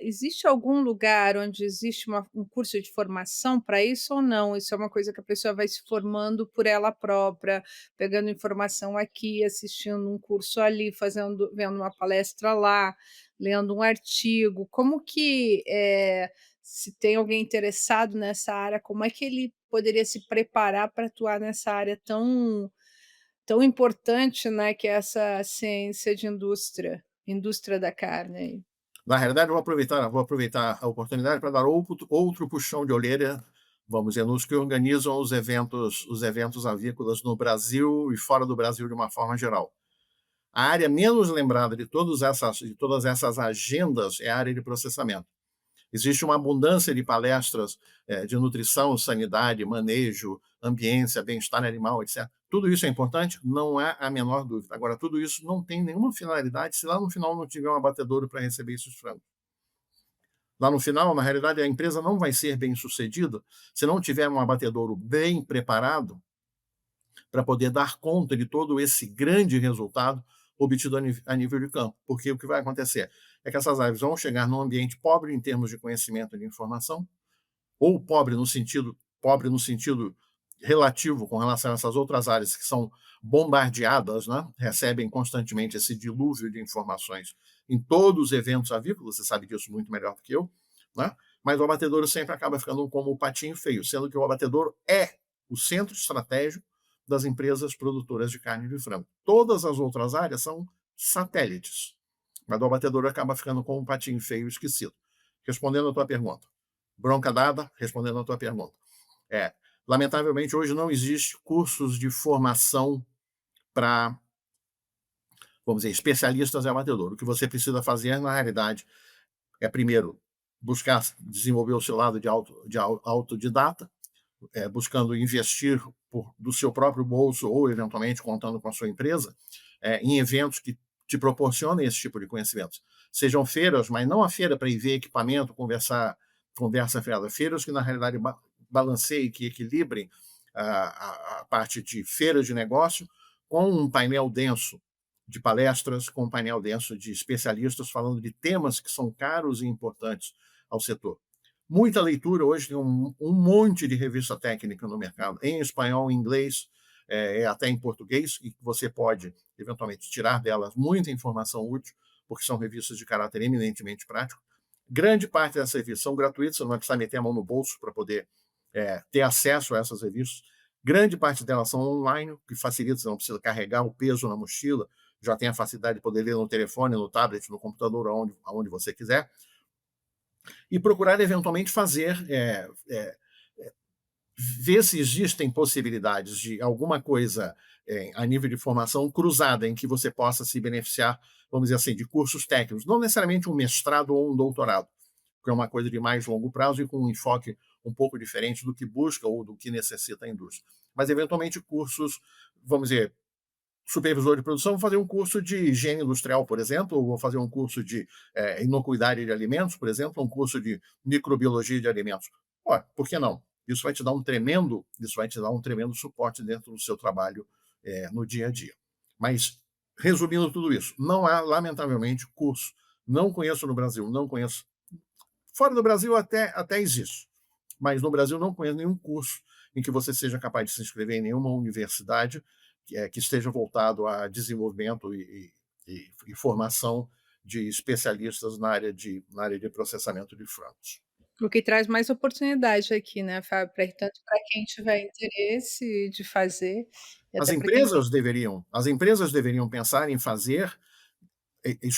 existe algum lugar onde existe um curso de formação para isso ou não? Isso é uma coisa que a pessoa vai se formando por ela própria, pegando informação aqui, assistindo um curso ali, vendo uma palestra lá, lendo um artigo. Como que se tem alguém interessado nessa área, como é que ele poderia se preparar para atuar nessa área tão importante, né, que é essa ciência de indústria da carne? Na realidade, eu vou aproveitar a oportunidade para dar outro puxão de orelha, vamos dizer, nos que organizam os eventos avícolas no Brasil e fora do Brasil de uma forma geral. A área menos lembrada de todas essas agendas é a área de processamento. Existe uma abundância de palestras de nutrição, sanidade, manejo, ambiência, bem-estar animal, etc. Tudo isso é importante? Não há a menor dúvida. Agora, tudo isso não tem nenhuma finalidade se lá no final não tiver um abatedouro para receber esses frangos. Lá no final, na realidade, a empresa não vai ser bem sucedida se não tiver um abatedouro bem preparado para poder dar conta de todo esse grande resultado obtido a nível de campo. Porque o que vai acontecer é que essas aves vão chegar num ambiente pobre em termos de conhecimento e de informação, ou pobre no sentido relativo com relação a essas outras áreas que são bombardeadas, né? Recebem constantemente esse dilúvio de informações em todos os eventos avícolas, você sabe disso muito melhor do que eu, né? Mas o abatedouro sempre acaba ficando como o patinho feio, sendo que o abatedouro é o centro estratégico das empresas produtoras de carne de frango. Todas as outras áreas são satélites, mas o abatedouro acaba ficando como um patinho feio esquecido. Respondendo a tua pergunta, bronca dada, respondendo a tua pergunta. Lamentavelmente, hoje não existe cursos de formação para, vamos dizer, especialistas em abatedouro. O que você precisa fazer, na realidade, é, primeiro, buscar desenvolver o seu lado de autodidata, buscando investir do seu próprio bolso ou, eventualmente, contando com a sua empresa, em eventos que te proporcionem esse tipo de conhecimentos. Sejam feiras, mas não a feira para ir ver equipamento, conversa fiada. Feiras que, na realidade, balanceiem, que equilibrem a parte de feiras de negócio com um painel denso de palestras, com um painel denso de especialistas falando de temas que são caros e importantes ao setor. Muita leitura, hoje tem um monte de revista técnica no mercado, em espanhol, em inglês, até em português, e você pode, eventualmente, tirar delas muita informação útil, porque são revistas de caráter eminentemente prático. Grande parte dessas revistas são gratuitas, você não vai precisar meter a mão no bolso para poder ter acesso a essas revistas. Grande parte delas são online, que facilita, você não precisa carregar o peso na mochila, já tem a facilidade de poder ler no telefone, no tablet, no computador, aonde você quiser. E procurar, eventualmente, ver se existem possibilidades de alguma coisa a nível de formação cruzada em que você possa se beneficiar, vamos dizer assim, de cursos técnicos, não necessariamente um mestrado ou um doutorado, que é uma coisa de mais longo prazo e com um enfoque um pouco diferente do que busca ou do que necessita a indústria. Mas, eventualmente, cursos, vamos dizer, supervisor de produção, vou fazer um curso de higiene industrial, por exemplo, ou vou fazer um curso de inocuidade de alimentos, por exemplo, um curso de microbiologia de alimentos. Ora, por que não? Isso vai te dar um tremendo suporte dentro do seu trabalho no dia a dia. Mas, resumindo tudo isso, não há, lamentavelmente, curso. Não conheço no Brasil, não conheço. Fora do Brasil até existe, mas no Brasil não conheço nenhum curso em que você seja capaz de se inscrever em nenhuma universidade que esteja voltado a desenvolvimento e formação de especialistas na área de processamento de frangos. O que traz mais oportunidade aqui, né, Fábio, tanto para quem tiver interesse de fazer, e As até para quem empresas deveriam pensar em fazer,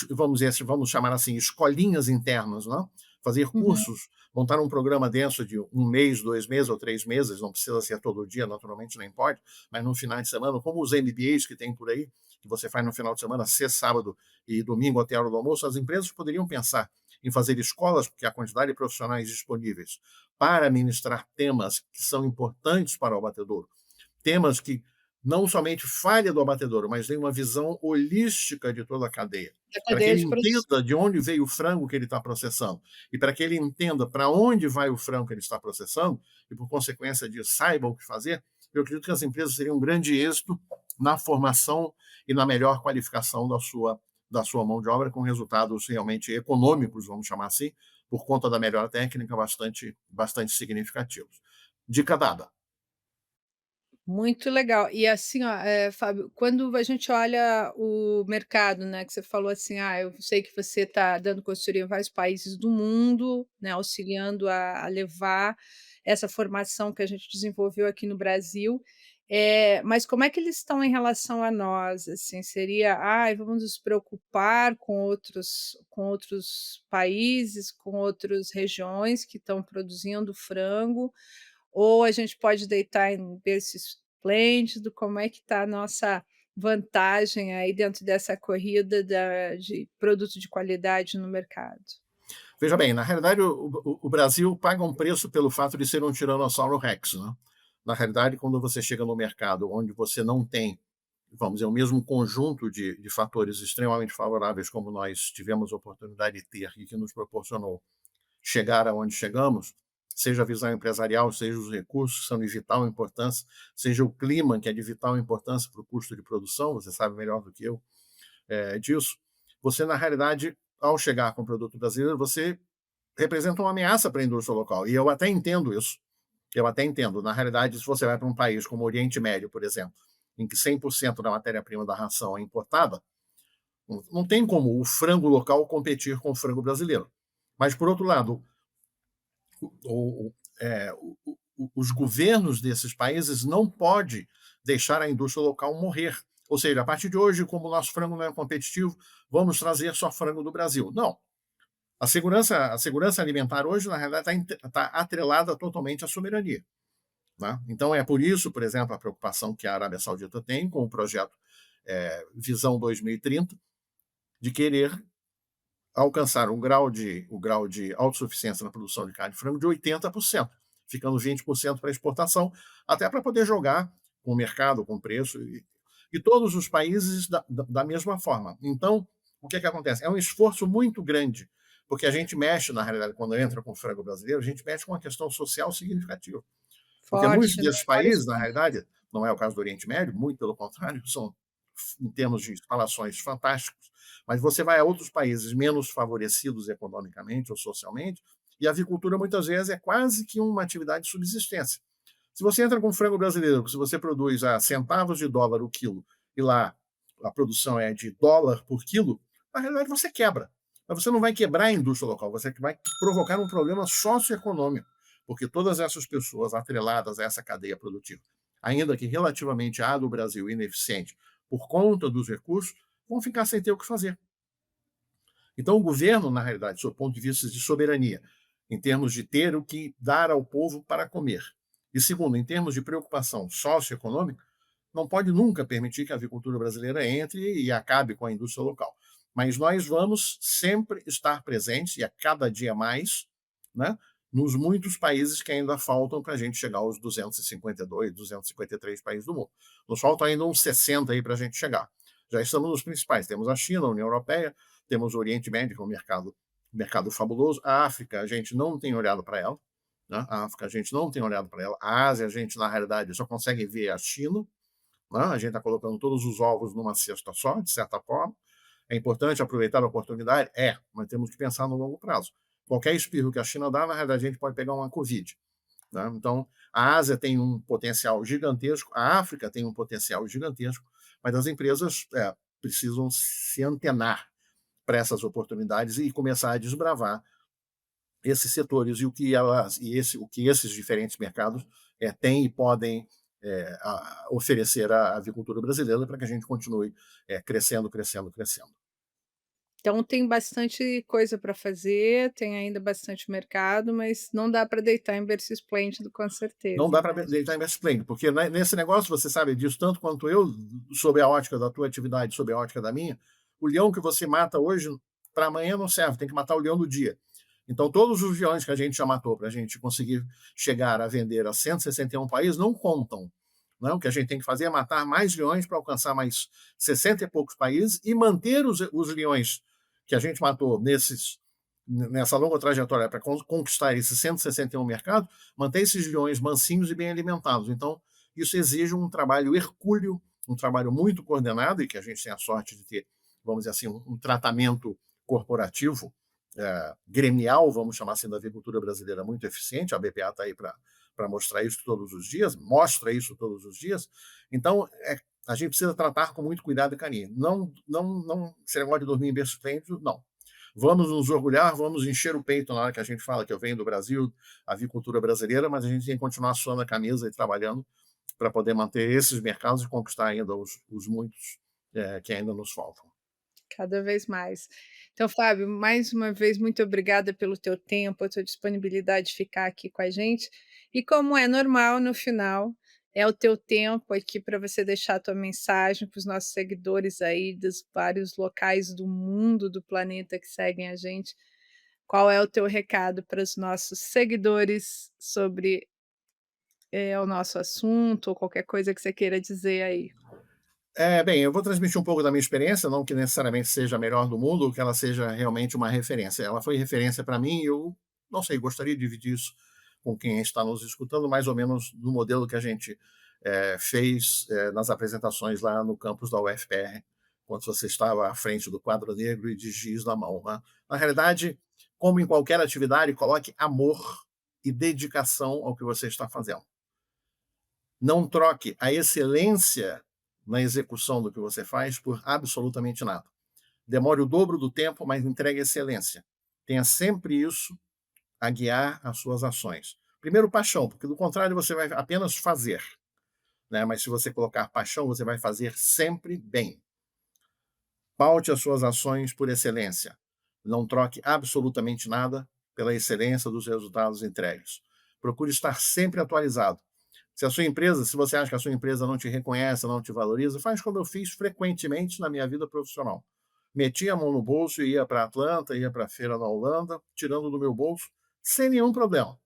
vamos chamar assim, escolinhas internas, não? Fazer uhum. cursos, montar um programa denso de 1 mês, 2 meses ou 3 meses, não precisa ser todo dia, naturalmente nem pode, mas no final de semana, como os MBAs que tem por aí, que você faz no final de semana, sexta, sábado e domingo até a hora do almoço, as empresas poderiam pensar em fazer escolas, porque a quantidade de profissionais disponíveis para ministrar temas que são importantes para o abatedouro, temas que não somente falha do abatedouro, mas tem uma visão holística de toda a cadeia. da Para que cadeia ele de produção. entenda de onde veio o frango que ele está processando, e para que ele entenda para onde vai o frango que ele está processando, e por consequência disso saiba o que fazer, eu acredito que as empresas teriam um grande êxito na formação e na melhor qualificação da sua mão de obra, com resultados realmente econômicos, vamos chamar assim, por conta da melhor técnica bastante significativos. Dica dada. Muito legal. E assim, ó, Fábio, quando a gente olha o mercado, né, que você falou assim: "Ah, eu sei que você está dando consultoria em vários países do mundo, né, auxiliando a levar essa formação que a gente desenvolveu aqui no Brasil". Mas como é que eles estão em relação a nós, assim? Seria: "Ai, vamos nos preocupar com outros países, com outras regiões que estão produzindo frango", ou a gente pode deitar em berço esplêndido? Como é que está a nossa vantagem aí dentro dessa corrida de produto de qualidade no mercado? Veja bem, na realidade, o Brasil paga um preço pelo fato de ser um Tiranossauro Rex, né? Na realidade, quando você chega no mercado onde você não tem, vamos dizer, o mesmo conjunto de fatores extremamente favoráveis como nós tivemos a oportunidade de ter e que nos proporcionou chegar aonde chegamos, seja a visão empresarial, seja os recursos que são de vital importância, seja o clima que é de vital importância para o custo de produção, você sabe melhor do que eu disso, você, na realidade, ao chegar com o produto brasileiro, você representa uma ameaça para a indústria local. E eu até entendo isso. Eu até entendo. Na realidade, se você vai para um país como o Oriente Médio, por exemplo, em que 100% da matéria-prima da ração é importada, não tem como o frango local competir com o frango brasileiro. Mas, por outro lado, os governos desses países não podem deixar a indústria local morrer. Ou seja, a partir de hoje, como o nosso frango não é competitivo, vamos trazer só frango do Brasil. Não. A segurança alimentar hoje, na realidade, está atrelada totalmente à soberania. Né? Então, é por isso, por exemplo, a preocupação que a Arábia Saudita tem com o projeto Visão 2030, de querer alcançar o grau de autossuficiência na produção de carne de frango de 80%, ficando 20% para exportação, até para poder jogar com o mercado, com o preço, e todos os países da mesma forma. Então, o que acontece? É um esforço muito grande, porque a gente mexe, na realidade, quando entra com o frango brasileiro, a gente mexe com uma questão social significativa. Porque muitos Forte, né? desses países, na realidade, não é o caso do Oriente Médio, muito pelo contrário, são, em termos de instalações, fantásticos, mas você vai a outros países menos favorecidos economicamente ou socialmente, e a avicultura, muitas vezes, é quase que uma atividade de subsistência. Se você entra com frango brasileiro, se você produz a centavos de dólar o quilo, e lá a produção é de dólar por quilo, na realidade você quebra. Mas você não vai quebrar a indústria local, você vai provocar um problema socioeconômico, porque todas essas pessoas atreladas a essa cadeia produtiva, ainda que relativamente à do Brasil ineficiente por conta dos recursos, vão ficar sem ter o que fazer. Então, o governo, na realidade, do ponto de vista de soberania, em termos de ter o que dar ao povo para comer, e segundo, em termos de preocupação socioeconômica, não pode nunca permitir que a avicultura brasileira entre e acabe com a indústria local. Mas nós vamos sempre estar presentes, e a cada dia mais, né, nos muitos países que ainda faltam para a gente chegar aos 252, 253 países do mundo. Nos faltam ainda uns 60 aí para a gente chegar. Já estamos nos principais. Temos a China, a União Europeia, temos o Oriente Médio, que é um mercado fabuloso. A África, a gente não tem olhado para ela. Né? A África, a gente não tem olhado para ela. A Ásia, a gente, na realidade, só consegue ver a China. Né? A gente está colocando todos os ovos numa cesta só, de certa forma. É importante aproveitar a oportunidade? Mas temos que pensar no longo prazo. Qualquer espirro que a China dá, na realidade, a gente pode pegar uma Covid. Né? Então, a Ásia tem um potencial gigantesco, a África tem um potencial gigantesco, mas as empresas precisam se antenar para essas oportunidades e começar a desbravar esses setores e o que esses diferentes mercados têm e podem oferecer à avicultura brasileira para que a gente continue crescendo. Então tem bastante coisa para fazer, tem ainda bastante mercado, mas não dá para deitar em berço esplêndido, com certeza. Não dá para deitar em berço esplêndido, porque nesse negócio, você sabe disso tanto quanto eu, sob a ótica da tua atividade, sob a ótica da minha, o leão que você mata hoje, para amanhã não serve, tem que matar o leão do dia. Então, todos os leões que a gente já matou para a gente conseguir chegar a vender a 161 países não contam. Não? O que a gente tem que fazer é matar mais leões para alcançar mais 60 e poucos países e manter os leões que a gente matou nessa longa trajetória para conquistar esses 161 mercados, manter esses leões mansinhos e bem alimentados. Então, isso exige um trabalho hercúleo, um trabalho muito coordenado, e que a gente tem a sorte de ter, vamos dizer assim, um tratamento corporativo, gremial, vamos chamar assim, da avicultura brasileira muito eficiente. A BPA está aí para mostrar isso todos os dias, mostra isso todos os dias. Então, a gente precisa tratar com muito cuidado e carinho. Não esse negócio de dormir em berço esplêndido, não. Vamos nos orgulhar, vamos encher o peito na hora que a gente fala que eu venho do Brasil, a avicultura brasileira, mas a gente tem que continuar suando a camisa e trabalhando para poder manter esses mercados e conquistar ainda os muitos que ainda nos faltam. Cada vez mais. Então, Fábio, mais uma vez, muito obrigada pelo teu tempo, a tua disponibilidade de ficar aqui com a gente. E como é normal, no final, é o teu tempo aqui para você deixar a tua mensagem para os nossos seguidores aí dos vários locais do mundo, do planeta que seguem a gente. Qual é o teu recado para os nossos seguidores sobre o nosso assunto ou qualquer coisa que você queira dizer aí? Bem, eu vou transmitir um pouco da minha experiência, não que necessariamente seja a melhor do mundo, ou que ela seja realmente uma referência. Ela foi referência para mim e eu, não sei, gostaria de dividir isso com quem está nos escutando, mais ou menos do modelo que a gente fez nas apresentações lá no campus da UFPR, quando você estava à frente do quadro negro e de giz na mão. Né? Na realidade, como em qualquer atividade, coloque amor e dedicação ao que você está fazendo. Não troque a excelência na execução do que você faz por absolutamente nada. Demore o dobro do tempo, mas entregue excelência. Tenha sempre isso a guiar as suas ações. Primeiro, paixão, porque do contrário você vai apenas fazer. Né? Mas se você colocar paixão, você vai fazer sempre bem. Paute as suas ações por excelência. Não troque absolutamente nada pela excelência dos resultados entregues. Procure estar sempre atualizado. Se você acha que a sua empresa não te reconhece, não te valoriza, faz como eu fiz frequentemente na minha vida profissional. Metia a mão no bolso e ia para Atlanta, ia para a feira na Holanda, tirando do meu bolso, sem nenhum problema.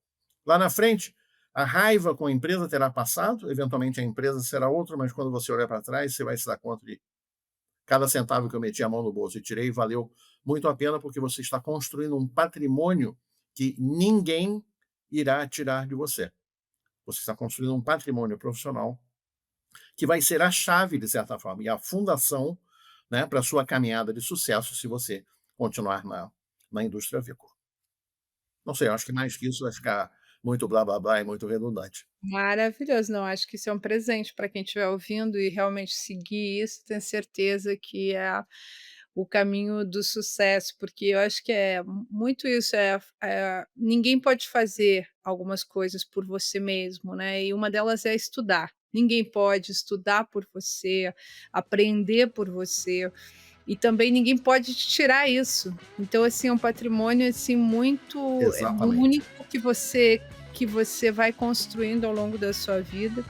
Lá na frente, a raiva com a empresa terá passado, eventualmente a empresa será outra, mas quando você olhar para trás, você vai se dar conta de cada centavo que eu meti a mão no bolso e tirei, valeu muito a pena, porque você está construindo um patrimônio que ninguém irá tirar de você. Você está construindo um patrimônio profissional que vai ser a chave, de certa forma, e a fundação, né, para a sua caminhada de sucesso, se você continuar na indústria avícola. Não sei, acho que mais que isso vai ficar muito blá, blá, blá e muito redundante. Maravilhoso. Não, acho que isso é um presente para quem estiver ouvindo e realmente seguir isso, tenho certeza que é o caminho do sucesso, porque eu acho que é muito isso, ninguém pode fazer algumas coisas por você mesmo, né, e uma delas é estudar. Ninguém pode estudar por você, aprender por você, e também ninguém pode te tirar isso. Então, assim, é um patrimônio, assim, muito Exatamente. único que você vai construindo ao longo da sua vida,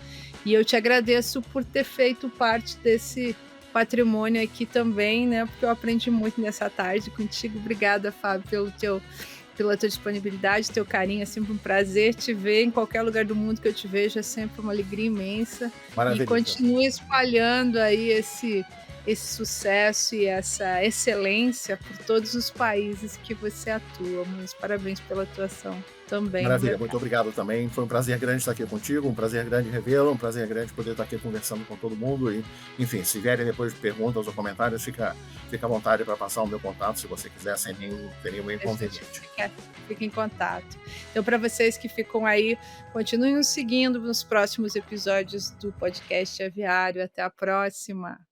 e eu te agradeço por ter feito parte desse patrimônio aqui também, né, porque eu aprendi muito nessa tarde contigo. Obrigada, Fábio, pelo teu pela tua disponibilidade, teu carinho. É sempre um prazer te ver em qualquer lugar do mundo que eu te vejo. É sempre uma alegria imensa. E Maravilha. continue espalhando aí esse sucesso e essa excelência por todos os países que você atua. Muitos parabéns pela atuação também. Maravilha, muito obrigado também. Foi um prazer grande estar aqui contigo, um prazer grande revê-lo, um prazer grande poder estar aqui conversando com todo mundo. E, enfim, se vierem depois perguntas ou comentários, fica à vontade para passar o meu contato, se você quiser, sem nenhum inconveniente. Fica em contato. Então, para vocês que ficam aí, continuem nos seguindo nos próximos episódios do podcast Aviário. Até a próxima!